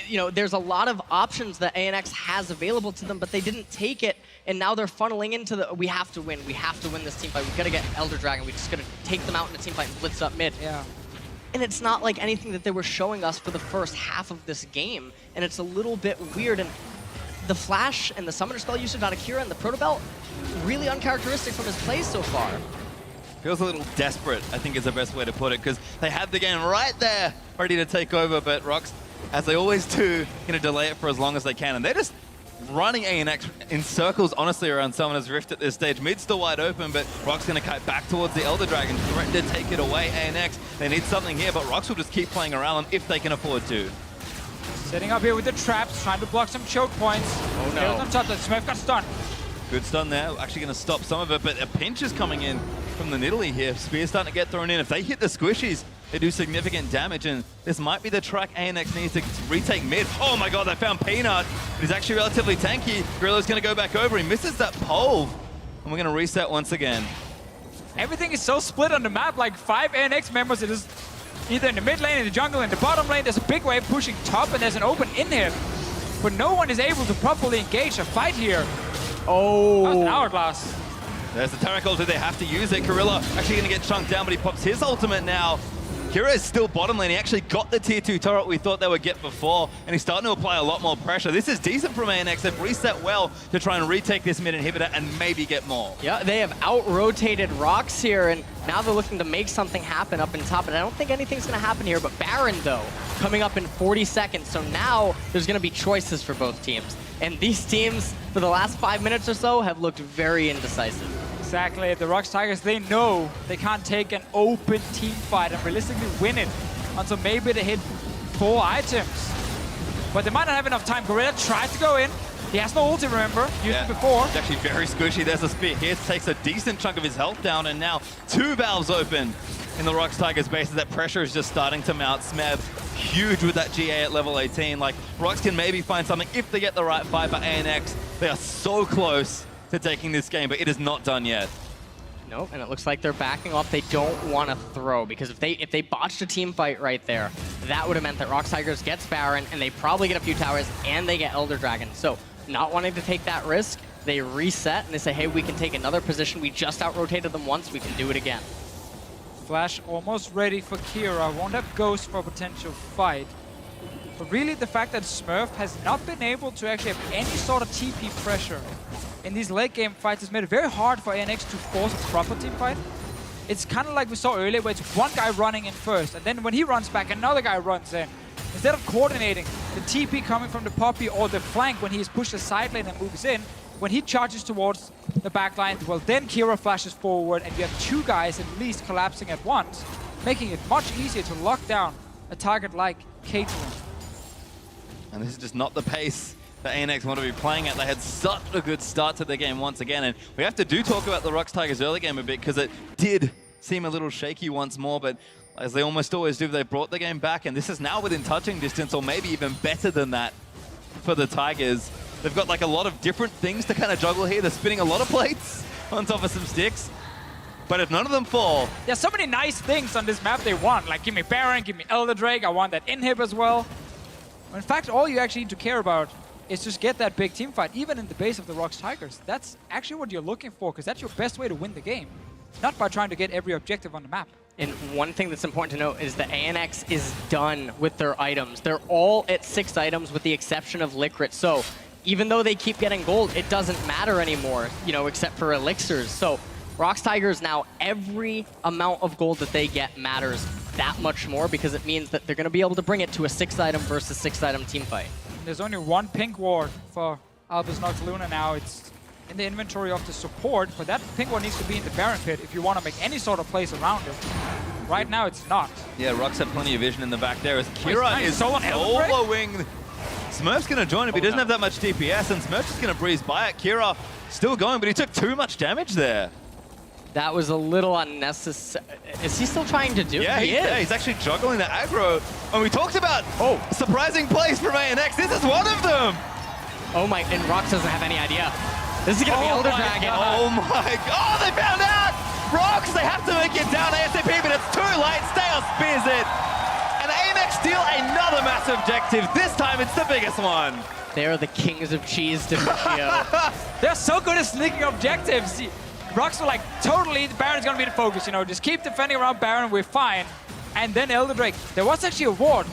You know, there's a lot of options that ANX has available to them, but they didn't take it, and now they're funneling into the, we have to win this team fight. We've got to get Elder Dragon. We just got to take them out in a team fight and blitz up mid. Yeah. and it's not like anything that they were showing us for the first half of this game, and it's a little bit weird. And the flash and the summoner spell usage on Akira and the Proto Belt, really uncharacteristic from his play so far. Feels a little desperate, I think is the best way to put it, because they had the game right there, ready to take over, but ROX, as they always do, going to delay it for as long as they can, and they're just running ANX in circles, honestly, around Summoner's Rift at this stage. Mid's still wide open, but ROX going to kite back towards the Elder Dragon, threatening to take it away. ANX, they need something here, but ROX will just keep playing around them if they can afford to. Setting up here with the traps, trying to block some choke points. Oh no. On top, Smurf got stunned. Good stun there, actually going to stop some of it, but a pinch is coming in from the Nidalee here. Spear's starting to get thrown in. If they hit the squishies, they do significant damage, and this might be the track ANX needs to retake mid. Oh my god, they found Peanut. He's actually relatively tanky. Gorilla's going to go back over. He misses that pole, and we're going to reset once again. Everything is so split on the map, like 5 ANX members. It is either in the mid lane, in the jungle, in the bottom lane. There's a big wave pushing top, and there's an open inhib. But no one is able to properly engage a fight here. Oh. That was an hourglass. There's the Taric ulti, they have to use it. Gorilla actually going to get chunked down, but he pops his ultimate now. Kira is still bottom lane. He actually got the tier 2 turret we thought they would get before, and he's starting to apply a lot more pressure. This is decent from ANX. They've reset well to try and retake this mid inhibitor and maybe get more. Yeah, they have out-rotated ROX here, and now they're looking to make something happen up in top, and I don't think anything's going to happen here, but Baron, though, coming up in 40 seconds, so now there's going to be choices for both teams. And these teams, for the last 5 minutes or so, have looked very indecisive. Exactly. The ROX Tigers, they know they can't take an open team fight and realistically win it until maybe they hit 4 items. But they might not have enough time. Gorilla tries to go in. He has no ulti, remember? Used it before. It's actually very squishy. There's a spear here. Takes a decent chunk of his health down, and now 2 valves open in the ROX Tigers base. That pressure is just starting to mount. Smeb, huge with that GA at level 18. Like, ROX can maybe find something if they get the right fight, but ANX, they are so close to taking this game, but it is not done yet. Nope, and it looks like they're backing off. They don't want to throw, because if they botched a team fight right there, that would have meant that ROX Tigers gets Baron, and they probably get a few towers, and they get Elder Dragon. So, not wanting to take that risk, they reset, and they say, hey, we can take another position. We just out-rotated them once, we can do it again. Flash almost ready for Kira. Won't have Ghost for a potential fight. But really, the fact that Smurf has not been able to actually have any sort of TP pressure in these late game fights has made it very hard for ANX to force a proper team fight. It's kind of like we saw earlier, where it's one guy running in first, and then when he runs back, another guy runs in. Instead of coordinating the TP coming from the Poppy or the flank when he's pushed the side lane and moves in, when he charges towards the back line, well, then Kira flashes forward, and you have 2 guys at least collapsing at once, making it much easier to lock down a target like Caitlyn. And this is just not the pace that ANX want to be playing at. They had such a good start to the game once again, and we have to talk about the ROX Tigers early game a bit, because it did seem a little shaky once more, but as they almost always do, they brought the game back, and this is now within touching distance, or maybe even better than that for the Tigers. They've got like a lot of different things to kind of juggle here. They're spinning a lot of plates on top of some sticks, but if none of them fall... There's so many nice things on this map they want, like give me Baron, give me Elder Drake, I want that inhib as well. In fact, all you actually need to care about is just get that big team fight, even in the base of the ROX Tigers. That's actually what you're looking for, because that's your best way to win the game. Not by trying to get every objective on the map. And one thing that's important to note is that ANX is done with their items. They're all at 6 items with the exception of Licrit. So even though they keep getting gold, it doesn't matter anymore, you know, except for elixirs. So ROX Tigers now, every amount of gold that they get matters that much more, because it means that they're going to be able to bring it to a 6-item versus 6-item team fight. There's only 1 pink ward for Albus Nox Luna now. It's in the inventory of the support, but that pink ward needs to be in the Baron pit if you want to make any sort of plays around it. Right now, it's not. Yeah, ROX have plenty of vision in the back there as Kira is soloing. Smurf's going to join him, but he doesn't have that much DPS, and Smurf's just going to breeze by it. Kira still going, but he took too much damage there. That was a little unnecessary. Is he still trying to do it? Yeah, he's actually juggling the aggro. And we talked about surprising plays from ANX. This is one of them. Oh my, and ROX doesn't have any idea. This is going to be Elder Dragon. Oh my god, they found out! ROX, they have to make it down ASAP, but it's too late. Stale spears it. And ANX steal another massive objective. This time it's the biggest one. They are the kings of cheese, Demetrio. They're so good at sneaking objectives. ROX were like, totally, the Baron's gonna be the focus, you know, just keep defending around Baron, we're fine. and then Elder Drake. There was actually a ward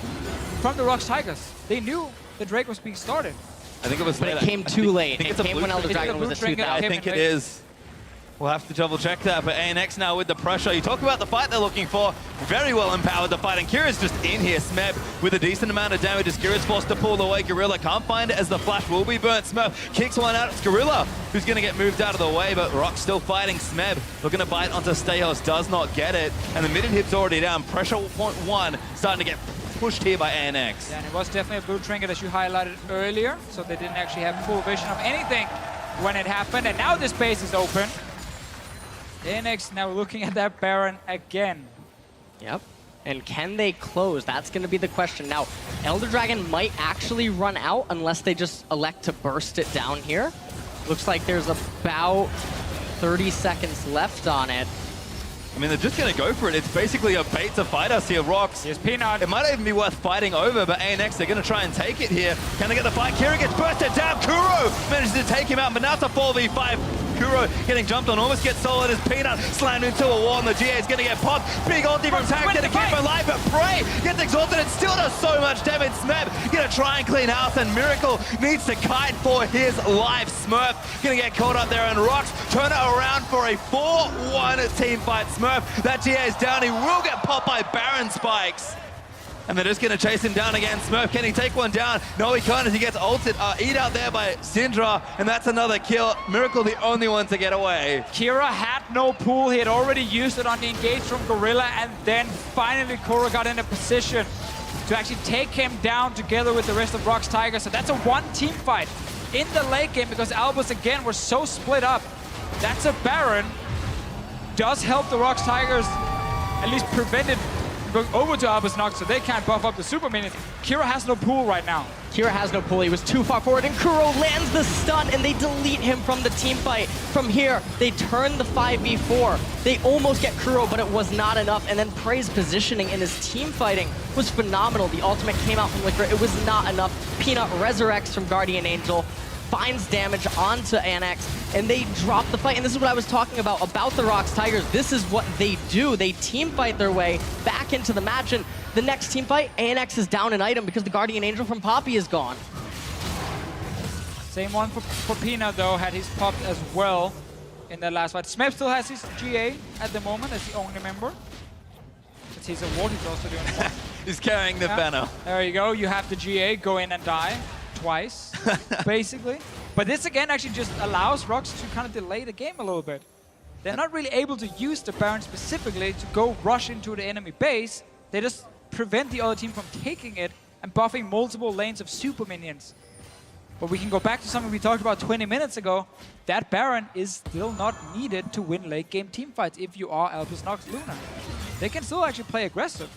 from the ROX Tigers. They knew the Drake was being started. I think it was. But it came too late. It it's a came blue when Elder trinket. Dragon was a 2000. I think it is. We'll have to double check that, but ANX now with the pressure. You talk about the fight they're looking for. Very well empowered the fight, and Kira's just in here. Smeb with a decent amount of damage as Kira's forced to pull away. Gorilla can't find it as the flash will be burnt. Smeb kicks one out. It's Gorilla who's going to get moved out of the way, but ROX still fighting. Smeb looking to bite onto Stayos, does not get it, and the mid-hip's already down. Pressure point 1 starting to get pushed here by ANX. Yeah, and it was definitely a blue trinket as you highlighted earlier, so they didn't actually have full vision of anything when it happened, and now this base is open. NoX now looking at that Baron again. Yep. And can they close? That's going to be the question. Now, Elder Dragon might actually run out unless they just elect to burst it down here. Looks like there's about 30 seconds left on it. I mean, they're just going to go for it. It's basically a bait to fight us here, ROX. Here's Peanut. It might even be worth fighting over, but ANX, they're going to try and take it here. Can they get the fight? Kira gets bursted down. Kuro manages to take him out, but now it's a 4v5. Kuro getting jumped on, almost gets solid as Peanut slammed into a wall, and the GA is going to get popped. Big ulti from Tank to keep him alive, but Prey gets exhausted and still does so much damage. Smeb going to try and clean house, and Miracle needs to kite for his life. Smurf going to get caught up there, and ROX turn it around for a 4-1 team fight. Smurf, that GA is down. He will get popped by Baron Spikes. And they're just going to chase him down again. Smurf, can he take one down? No, he can't as he gets ulted. Eat out there by Syndra, and that's another kill. Miracle the only one to get away. Kira had no pool. He had already used it on the engage from Gorilla, and then finally Kura got in a position to actually take him down together with the rest of ROX Tigers. So that's a one-team fight in the late game because Albus, again, was so split up. That's a Baron. Does help the ROX Tigers at least prevent it going over to Albus NoX so they can't buff up the super minions. Kira has no pool right now. Kira has no pull. He was too far forward, and Kuro lands the stun, and they delete him from the team fight. From here, they turn the 5v4. They almost get Kuro, but it was not enough. And then Prey's positioning in his team fighting was phenomenal. The ultimate came out from Liquor. It was not enough. Peanut resurrects from Guardian Angel, finds damage onto Annex, and they drop the fight. And this is what I was talking about the ROX Tigers. This is what they do. They team fight their way back into the match, and the next team fight, Annex is down an item because the Guardian Angel from Poppy is gone. Same one for Peanut, though, had his popped as well in that last fight. Smeb still has his GA at the moment as the only member. Since he's a ward, he's also doing one. He's carrying the banner. There you go. You have the GA, go in and die. Twice, basically. But this again actually just allows ROX to kind of delay the game a little bit. They're not really able to use the Baron specifically to go rush into the enemy base. They just prevent the other team from taking it and buffing multiple lanes of super minions. But we can go back to something we talked about 20 minutes ago. That Baron is still not needed to win late game team fights if you are Albus NoX Luna. They can still actually play aggressive.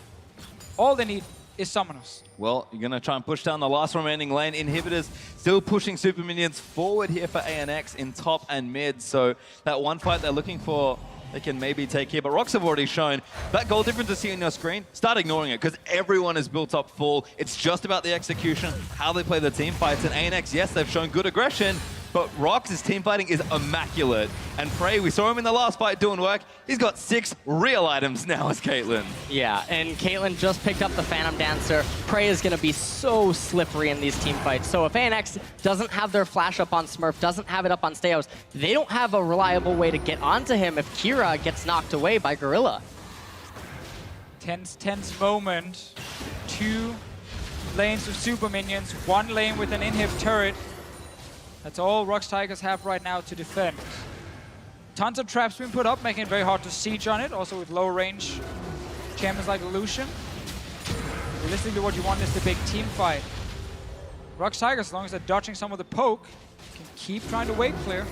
All they need is summoners. Well, you're going to try and push down the last remaining lane. Inhibitors still pushing super minions forward here for ANX in top and mid. So that one fight they're looking for, they can maybe take here. But ROX have already shown that goal difference is here on your screen. Start ignoring it because everyone is built up full. It's just about the execution, how they play the team fights. And ANX, yes, they've shown good aggression, but ROX's team fighting is immaculate. And Prey, we saw him in the last fight doing work. He's got 6 real items now as Caitlyn. Yeah, and Caitlyn just picked up the Phantom Dancer. Prey is going to be so slippery in these team fights. So if ANX doesn't have their flash up on Smurf, doesn't have it up on Stayos, they don't have a reliable way to get onto him if Kira gets knocked away by Gorilla. Tense moment. 2 lanes of super minions, 1 lane with an inhib turret. That's all ROX Tigers have right now to defend. Tons of traps being put up, making it very hard to siege on it, also with low range champions like Lucian. Realistically, what you want is the big team fight. ROX Tigers, as long as they're dodging some of the poke, can keep trying to wave clear.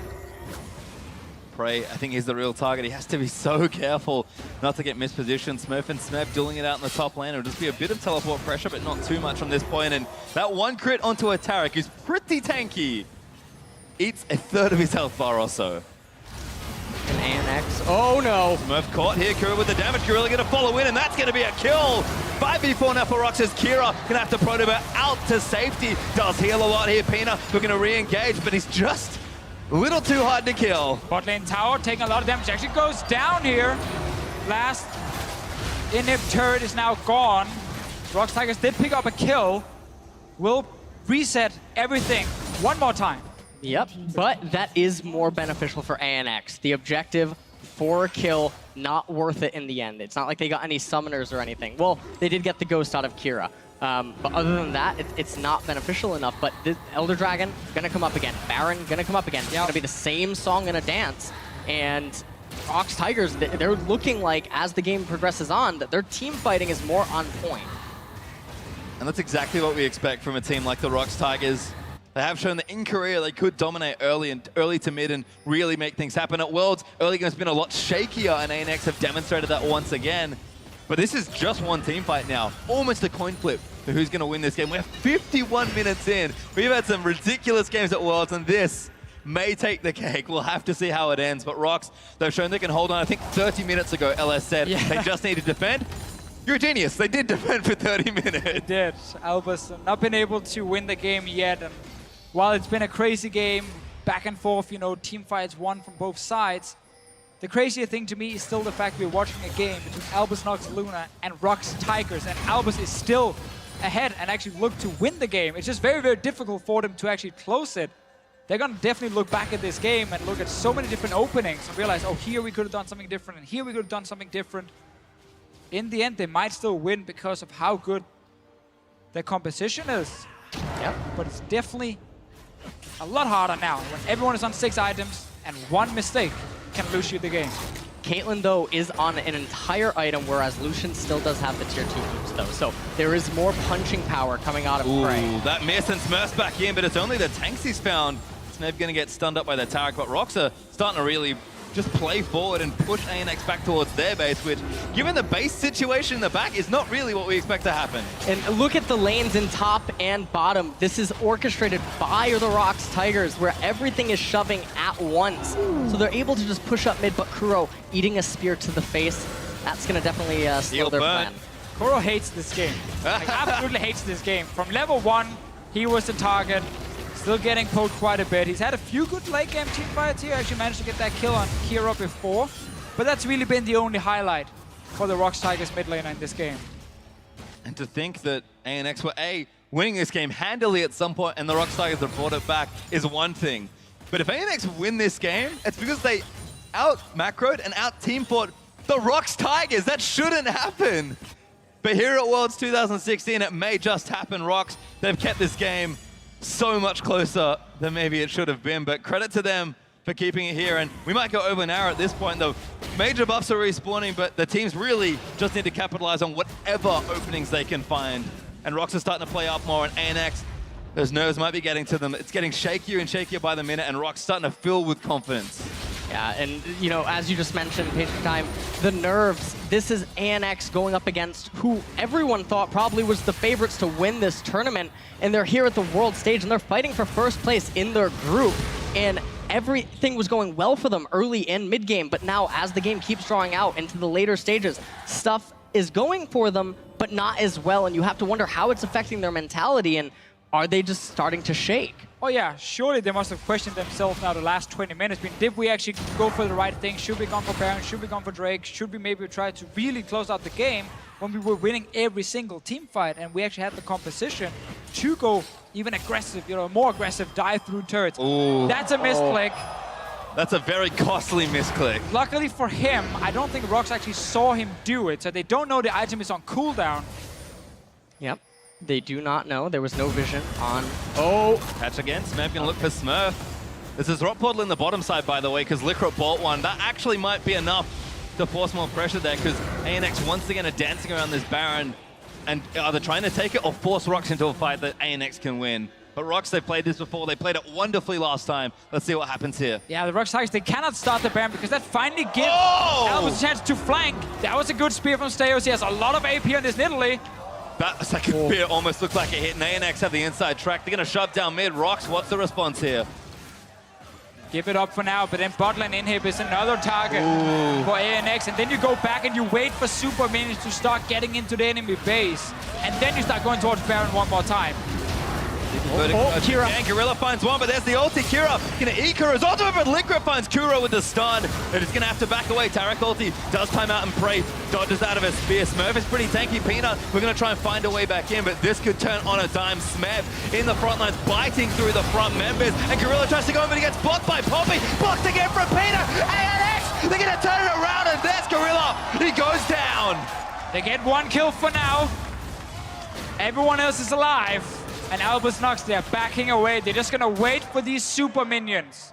Prey, I think he's the real target. He has to be so careful not to get mispositioned. Smurf and Smeb dueling it out in the top lane. It'll just be a bit of teleport pressure, but not too much from this point. And that one crit onto a Taric is pretty tanky. Eats a third of his health bar or so. And ANX, oh no. Smurf caught here, Kira with the damage. Gorilla gonna follow in, and that's gonna be a kill. 5v4 now for ROX as Kira gonna have to protober out to safety. Does heal a lot here. Pina looking to re-engage, but he's just a little too hard to kill. Bot lane tower taking a lot of damage. Actually goes down here. Last inhib turret is now gone. ROX Tigers did pick up a kill. Will reset everything one more time. Yep, but that is more beneficial for ANX. The objective for a kill, not worth it in the end. It's not like they got any summoners or anything. Well, they did get the ghost out of Kira. But other than that, it's not beneficial enough. But the Elder Dragon, gonna come up again. Baron, gonna come up again. It's gonna be the same song and a dance. And ROX Tigers, they're looking like, as the game progresses on, that their team fighting is more on point. And that's exactly what we expect from a team like the ROX Tigers. They have shown that in Korea they could dominate early to mid and really make things happen. At Worlds, early game's been a lot shakier, and ANX have demonstrated that once again. But this is just one team fight now. Almost a coin flip for who's going to win this game. We're 51 minutes in. We've had some ridiculous games at Worlds, and this may take the cake. We'll have to see how it ends. But ROX, they've shown they can hold on. I think 30 minutes ago, LS said they just need to defend. You're a genius. They did defend for 30 minutes. They did. Albus not been able to win the game yet. And while it's been a crazy game, back and forth, you know, team fights won from both sides, the crazier thing to me is still the fact we're watching a game between Albus, NoX, Luna, and ROX Tigers, and Albus is still ahead and actually look to win the game. It's just very, very difficult for them to actually close it. They're going to definitely look back at this game and look at so many different openings and realize, oh, here we could have done something different, and here we could have done something different. In the end, they might still win because of how good their composition is. Yep. But it's definitely a lot harder now when everyone is on 6 items and one mistake can lose you the game. Caitlyn, though, is on an entire item, whereas Lucian still does have the tier 2 boost, though. So there is more punching power coming out of Prey. That miss and Smurf's back in, but it's only the tanks he's found. Smurf going to get stunned up by the Tarek, but ROX are starting to really just play forward and push ANX back towards their base, which, given the base situation in the back, is not really what we expect to happen. And look at the lanes in top and bottom. This is orchestrated by the ROX Tigers, where everything is shoving at once. So they're able to just push up mid, but Kuro eating a spear to the face, that's going to definitely slow their plan. Kuro hates this game. Like, absolutely hates this game. From level 1, he was the target. Still getting poked quite a bit. He's had a few good late game team fights here. Actually managed to get that kill on Kira before. But that's really been the only highlight for the ROX Tigers mid laner in this game. And to think that ANX were winning this game handily at some point and the ROX Tigers have brought it back is one thing. But if ANX win this game, it's because they out-macroed and out-team fought the ROX Tigers. That shouldn't happen. But here at Worlds 2016, it may just happen. ROX, they've kept this game so much closer than maybe it should have been, but credit to them for keeping it here. And we might go over an hour at this point, though. Major buffs are respawning, but the teams really just need to capitalize on whatever openings they can find. And ROX are starting to play up more, and ANX, those nerves might be getting to them. It's getting shakier and shakier by the minute, and ROX starting to fill with confidence. Yeah, and you know, as you just mentioned, Patient Time, the nerves. This is ANX going up against who everyone thought probably was the favorites to win this tournament, and they're here at the world stage, and they're fighting for first place in their group, and everything was going well for them early in mid-game, but now as the game keeps drawing out into the later stages, stuff is going for them, but not as well, and you have to wonder how it's affecting their mentality, and are they just starting to shake? Oh yeah, surely they must have questioned themselves now the last 20 minutes. I mean, did we actually go for the right thing? Should we gone for Baron? Should we gone for Drake? Should we maybe try to really close out the game when we were winning every single team fight and we actually had the composition to go even aggressive, you know, more aggressive, dive through turrets. Ooh. That's a misclick. That's a very costly misclick. Luckily for him, I don't think ROX actually saw him do it, so they don't know the item is on cooldown. Yep. They do not know. There was no vision on... Catch again. Smurf gonna look for Smurf. This is Rock Portal in the bottom side, by the way, because Licorice bought one. That actually might be enough to force more pressure there, because ANX once again are dancing around this Baron and either trying to take it or force ROX into a fight that ANX can win. But ROX, they played this before. They played it wonderfully last time. Let's see what happens here. Yeah, the ROX Tigers, they cannot start the Baron because that finally gives Albus a chance to flank. That was a good spear from Steos. He has a lot of AP on this Nidalee. That second spear almost looked like it hit, and ANX have the inside track. They're going to shove down mid. ROX, what's the response here? Give it up for now, but then botlane inhib is another target for ANX, and then you go back and you wait for super minions to start getting into the enemy base, and then you start going towards Baron one more time. Kira. And Gorilla finds one, but there's the ulti. Kira gonna eat Kura's ultimate, but Liquid finds Kura with the stun. They're just gonna have to back away. Tarek ulti does time out and Prey dodges out of his spear. Smurf is pretty tanky. Peanut, we're gonna try and find a way back in, but this could turn on a dime. Smurf in the front lines, biting through the front members, and Gorilla tries to go in, but he gets blocked by Poppy. Blocked again from Peanut. ANX, they're gonna turn it around, and there's Gorilla. He goes down. They get one kill for now. Everyone else is alive. And Albus NoX, they're backing away. They're just gonna wait for these super minions.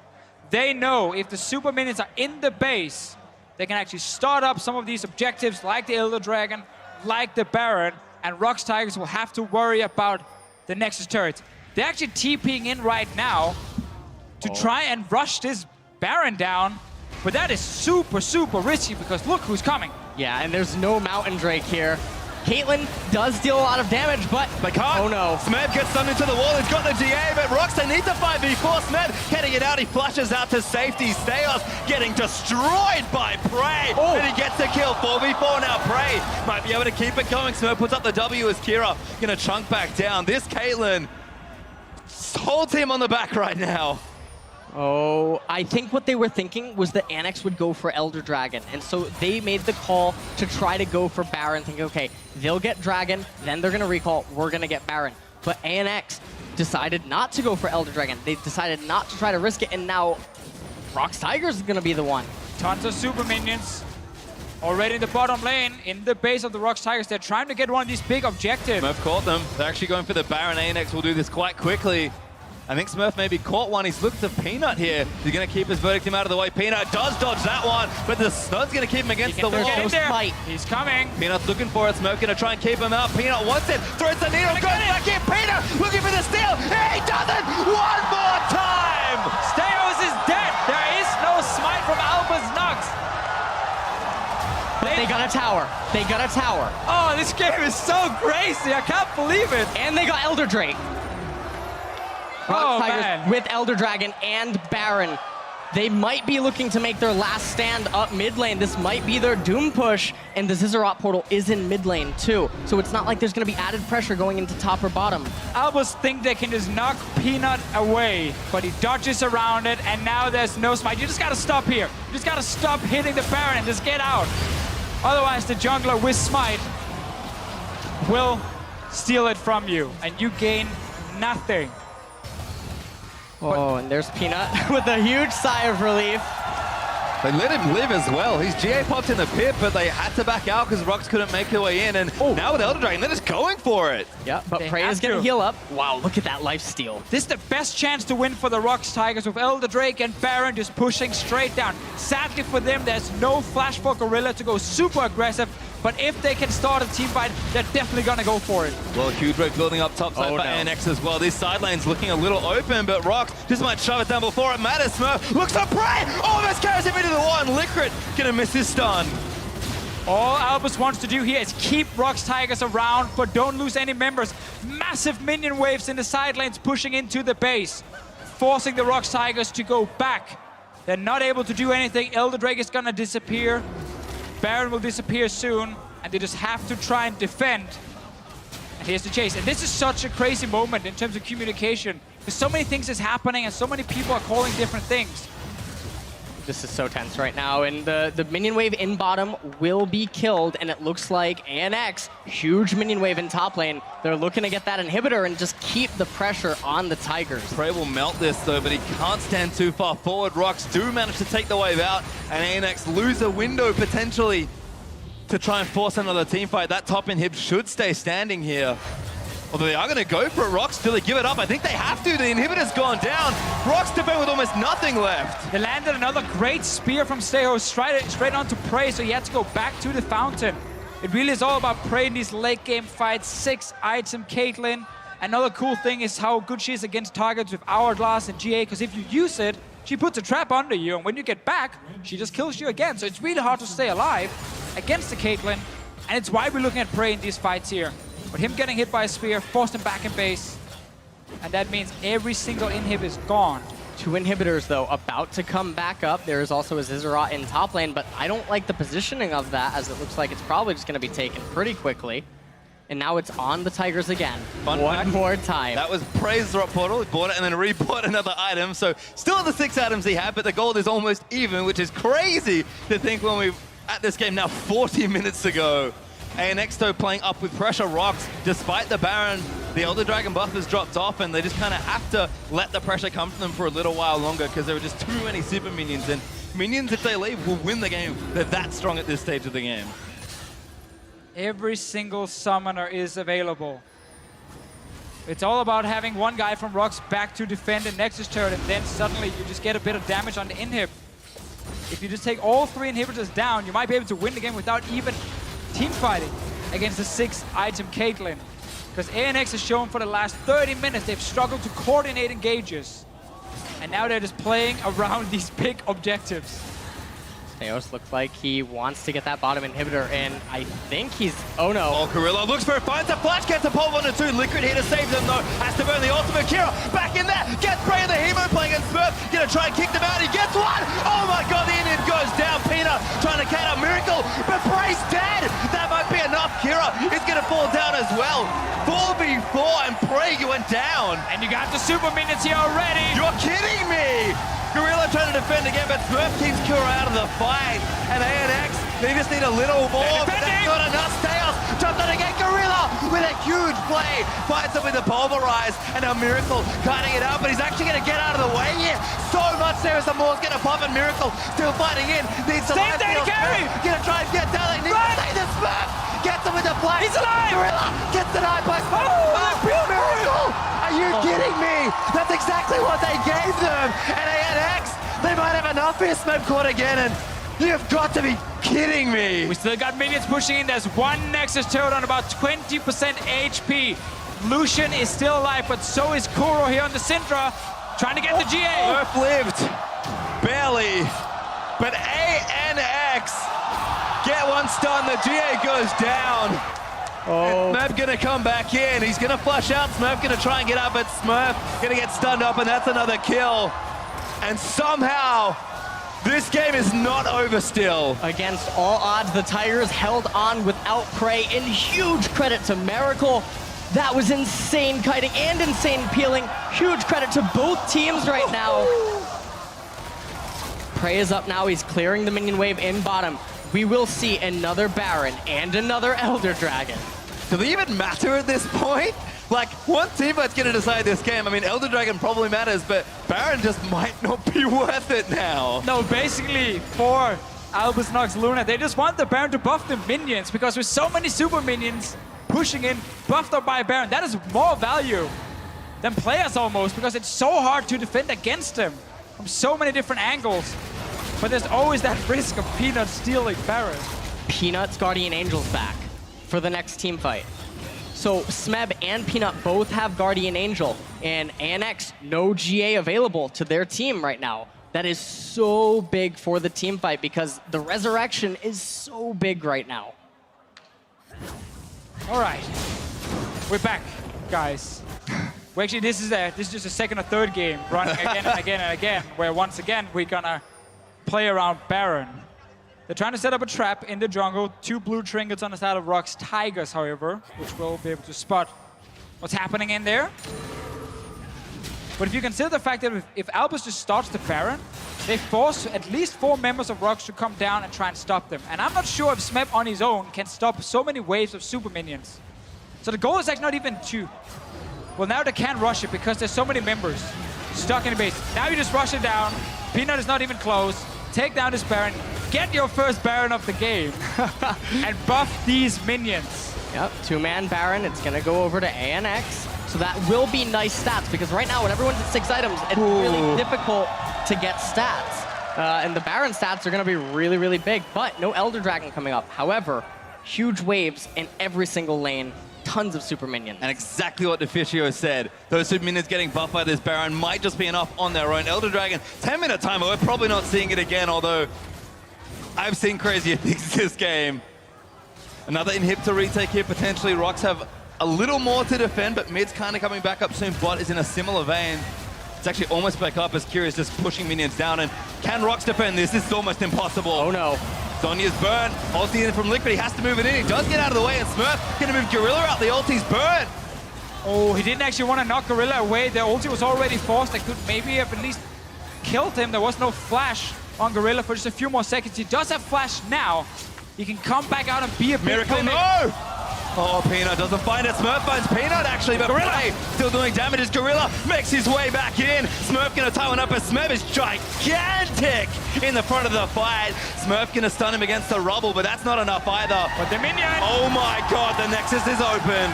They know if the super minions are in the base, they can actually start up some of these objectives like the Elder Dragon, like the Baron, and ROX Tigers will have to worry about the Nexus turrets. They're actually TPing in right now to try and rush this Baron down, but that is super, super risky because look who's coming. Yeah, and there's no Mountain Drake here. Caitlyn does deal a lot of damage, but They can't. oh no. Smeb gets summoned into the wall. He's got the GA, but ROX, they need to 5v4. Smeb getting it out. He flushes out to safety. Steos getting destroyed by Prey. Oh. And he gets a kill. 4v4 now. Prey might be able to keep it going. Smeb puts up the W as Kira gonna chunk back down. This Caitlyn, whole team on the back right now. Oh, I think what they were thinking was that Annex would go for Elder Dragon, and so they made the call to try to go for Baron, thinking, okay, they'll get Dragon, then they're gonna recall, we're gonna get Baron. But ANX decided not to go for Elder Dragon. They decided not to try to risk it, and now ROX Tigers is gonna be the one. Tons of super minions already in the bottom lane, in the base of the ROX Tigers. They're trying to get one of these big objectives. Smurf caught them. They're actually going for the Baron. ANX will do this quite quickly. I think Smurf maybe caught one. He's looked to Peanut here. He's going to keep his verdict out of the way. Peanut does dodge that one, but the snud's going to keep him against the wall. Get in there. Smite. He's coming. Peanut's looking for it. Smurf going to try and keep him out. Peanut wants it. Throws the needle. Goes back in. Peanut looking for the steal. He doesn't. One more time. Steos is dead. There is no smite from Albus NoX. But they got a tower. They got a tower. Oh, this game is so crazy. I can't believe it. And they got Elder Drake. ROX Oh, Tigers man. with Elder Dragon and Baron. They might be looking to make their last stand up mid lane. This might be their doom push, and the Zizzarat portal is in mid lane too. So it's not like there's gonna be added pressure going into top or bottom. Albus think they can just knock Peanut away, but he dodges around it, and now there's no smite. You just gotta stop here. You just gotta stop hitting the Baron and just get out. Otherwise, the jungler with smite will steal it from you, and you gain nothing. Oh, and there's Peanut with a huge sigh of relief. They let him live as well. He's GA popped in the pit, but they had to back out because ROX couldn't make their way in. And now with Elder Dragon, they're just going for it. Yeah, but They Prey have is gonna to. heal up. Wow, look at that life steal. This is the best chance to win for the ROX Tigers with Elder Drake and Baron just pushing straight down. Sadly for them, there's no flash for Gorilla to go super aggressive, but if they can start a team fight, they're definitely gonna go for it. Well, huge break building up top side for ANX as well. These side lanes looking a little open, but ROX just might shove it down before it matters. Smurf looks for Prey! Almost carries him into the one. Liquid gonna miss his stun. All Albus wants to do here is keep ROX Tigers around, but don't lose any members. Massive minion waves in the side lanes pushing into the base, forcing the ROX Tigers to go back. They're not able to do anything. Elder Drake is gonna disappear. Baron will disappear soon, and they just have to try and defend. And here's the chase. And this is such a crazy moment in terms of communication, because so many things is happening and so many people are calling different things. This is so tense right now, and the minion wave in bottom will be killed, and it looks like ANX, huge minion wave in top lane. They're looking to get that inhibitor and just keep the pressure on the Tigers. Prey will melt this though, but he can't stand too far forward. ROX do manage to take the wave out, and ANX lose a window potentially to try and force another team fight. That top inhib should stay standing here. Although they are going to go for it. ROX, do they give it up? I think they have to. The inhibitor's gone down. ROX defend with almost nothing left. They landed another great spear from Steho straight onto Prey, so he had to go back to the fountain. It really is all about Prey in these late game fights. 6 item Caitlyn. Another cool thing is how good she is against targets with Hourglass and GA, because if you use it, she puts a trap under you, and when you get back, she just kills you again. So it's really hard to stay alive against the Caitlyn, and it's why we're looking at Prey in these fights here. But him getting hit by a spear forced him back in base, and that means every single inhib is gone. 2 inhibitors, though, about to come back up. There is also a Zizzarat in top lane, but I don't like the positioning of that, as it looks like it's probably just going to be taken pretty quickly. And now it's on the Tigers again. Fun One fact, more time. That was Prey's drop portal. He bought it and then rebought another item. So still the 6 items he had, but the gold is almost even, which is crazy to think when we're at this game now 40 minutes ago. ANX though playing up with pressure. ROX, despite the Baron, the Elder Dragon buff has dropped off and they just kind of have to let the pressure come to them for a little while longer because there are just too many super minions. And minions, if they leave, will win the game. They're that strong at this stage of the game. Every single summoner is available. It's all about having one guy from ROX back to defend the Nexus turret, and then suddenly you just get a bit of damage on the inhib. If you just take all 3 inhibitors down, you might be able to win the game without even team fighting against the 6-item Caitlyn. Because ANX has shown for the last 30 minutes they've struggled to coordinate engages. And now they're just playing around these big objectives. Theos looks like he wants to get that bottom inhibitor, and I think he's... Oh no. Oh, Gorilla looks for it, finds a flash, gets a pole 1 and 2. Liquid here to save them though. Has to burn the ultimate. Kira back in there. Gets Prey in the Hemo playing against Smurf. Gonna try and kick them out. He gets one. Oh my god, the Indian goes down. Peanut trying to count a miracle, but Prey's dead. That might be enough. Kira is gonna fall down as well. 4v4 and Prey went down. And you got the super minions here already. You're kidding me. Gorilla trying to defend again, but Smurf keeps Kura out of the fight. And ANX, they just need a little more, but that's not enough. Theos jumps on again. Gorilla with a huge play. Fights him with the Pulverize, and now Miracle cutting it up, but he's actually going to get out of the way here. So much there as the Moore's going to pop, and Miracle still fighting in. Needs to Same thing, carry! Going to try and get down. He needs to save the Smurf. Gets him with the play. He's alive! Gorilla gets denied by Smurf. Miracle! Are you kidding me? That's exactly what they gave them. And ANX, they might have enough here. Smurf caught again, and you've got to be kidding me. We still got minions pushing in. There's one Nexus turret on about 20% HP. Lucian is still alive, but so is Kuro here on the Syndra, trying to get the GA. Smurf lived, barely, but ANX get one stun. The GA goes down. Oh. Smurf gonna come back in. He's gonna flush out. Smurf gonna try and get up, but Smurf gonna get stunned up, and that's another kill. And somehow, this game is not over still. Against all odds, the Tigers held on without Prey, and huge credit to Miracle. That was insane kiting and insane peeling. Huge credit to both teams right now. Prey is up now. He's clearing the minion wave in bottom. We will see another Baron and another Elder Dragon. Do they even matter at this point? Like, one teamfight's gonna decide this game. I mean, Elder Dragon probably matters, but Baron just might not be worth it now. No, basically, for Albus, NoX, Luna, they just want the Baron to buff the minions, because with so many super minions pushing in, buffed up by Baron, that is more value than players almost, because it's so hard to defend against them from so many different angles. But there's always that risk of Peanut stealing Baron. Peanut's Guardian Angel's back for the next team fight. So Smeb and Peanut both have Guardian Angel, and ANX, no GA available to their team right now. That is so big for the team fight because the resurrection is so big right now. All right, we're back, guys. Well, actually, this is just a second or third game running again and again and again, where once again we're gonna play around Baron. They're trying to set up a trap in the jungle. 2 blue trinkets on the side of ROX Tigers, however, which will be able to spot what's happening in there. But if you consider the fact that if Albus just starts the Baron, they force at least 4 members of ROX to come down and try and stop them. And I'm not sure if Smeb on his own can stop so many waves of super minions. So the goal is actually not even to... Well, now they can't rush it because there's so many members stuck in the base. Now you just rush it down. Peanut is not even close. Take down this Baron. Get your first Baron of the game. And buff these minions. Yep, 2-man Baron. It's going to go over to ANX. So that will be nice stats because right now when everyone's at 6 items, it's really difficult to get stats. And the Baron stats are going to be really, really big. But no Elder Dragon coming up. However, huge waves in every single lane. Tons of super minions. And exactly what Deficio said. Those super minions getting buffed by this Baron might just be enough on their own. Elder Dragon, 10-minute timer. We're probably not seeing it again, although I've seen crazier things this game. Another inhibitor retake here, potentially. ROX have a little more to defend, but mid's kind of coming back up soon. Bot is in a similar vein. It's actually almost back up as Kyrie's just pushing minions down. And can ROX defend this? This is almost impossible. Oh no. Sonya's burn. Ulti in from Liquid. He has to move it in. He does get out of the way, and Smurf going to move Gorilla out. The ulti's burn. Oh, he didn't actually want to knock Gorilla away. The ulti was already forced. They could maybe have at least killed him. There was no flash on Gorilla for just a few more seconds. He does have flash now. He can come back out and be a big Miracle, no! Oh, Peanut doesn't find it. Smurf finds Peanut, actually, but Gorilla Prey still doing damage as Gorilla makes his way back in. Smurf gonna tie one up, as Smurf is gigantic in the front of the fight. Smurf gonna stun him against the rubble, but that's not enough either. But the minion! Oh my god, the Nexus is open.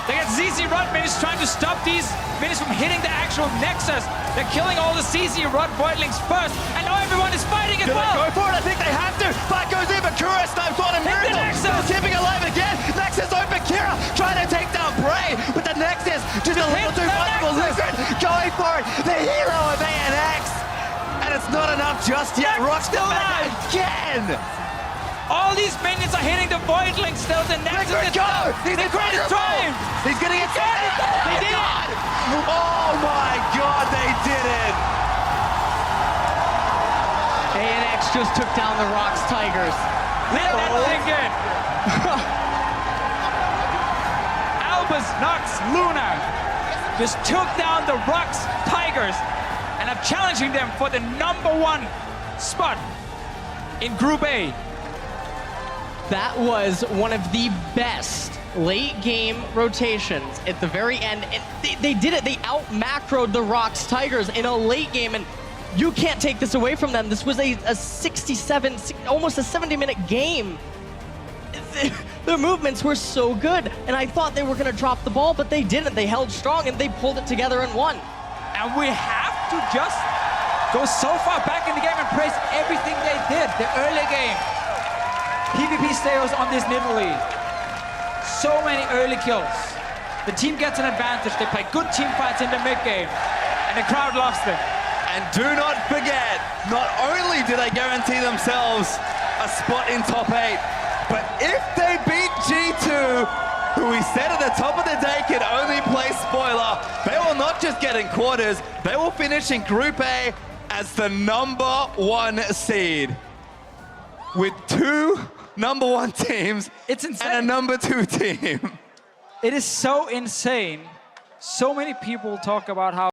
They got ZZ Rod minis trying to stop these minis from hitting the actual Nexus. They're killing all the ZZ Rod Voidlings first, and now everyone is fighting as Do they well! go for it? I think they have to. Fight goes in, but Kura snipes on a Hit the Miracle. Nexus! Still keeping alive again. Nexus open. Kira trying to take down Prey, but the Nexus just a little too much for Liquid. Going for it. The hero of ANX. And it's not enough just yet. ROX still alive again. All these minions are hitting the Voidlings still. The Nexus Liquid, is go! down. He's The greatest time! He's gonna get it! They did it! Oh my god, they did it! ANX just took down the ROX Tigers. Let that sink in. Albus, NoX, Luna just took down the ROX Tigers and are challenging them for the #1 spot in Group A. That was one of the best late game rotations at the very end. And they did it. They out-macroed the ROX Tigers in a late game, and you can't take this away from them. This was a 67, almost a 70-minute game. Their movements were so good, and I thought they were going to drop the ball, but they didn't. They held strong, and they pulled it together and won. And we have to just go so far back in the game and praise everything they did. The early game. PvP stayers on this Nidalee. So many early kills. The team gets an advantage. They play good team fights in the mid game, and the crowd loves them. And do not forget, not only do they guarantee themselves a spot in top 8, but if they beat G2, who we said at the top of the day could only play spoiler, they will not just get in quarters, they will finish in Group A as the #1 seed. With 2 #1 teams It's insane. and a #2 team. It is so insane. So many people talk about how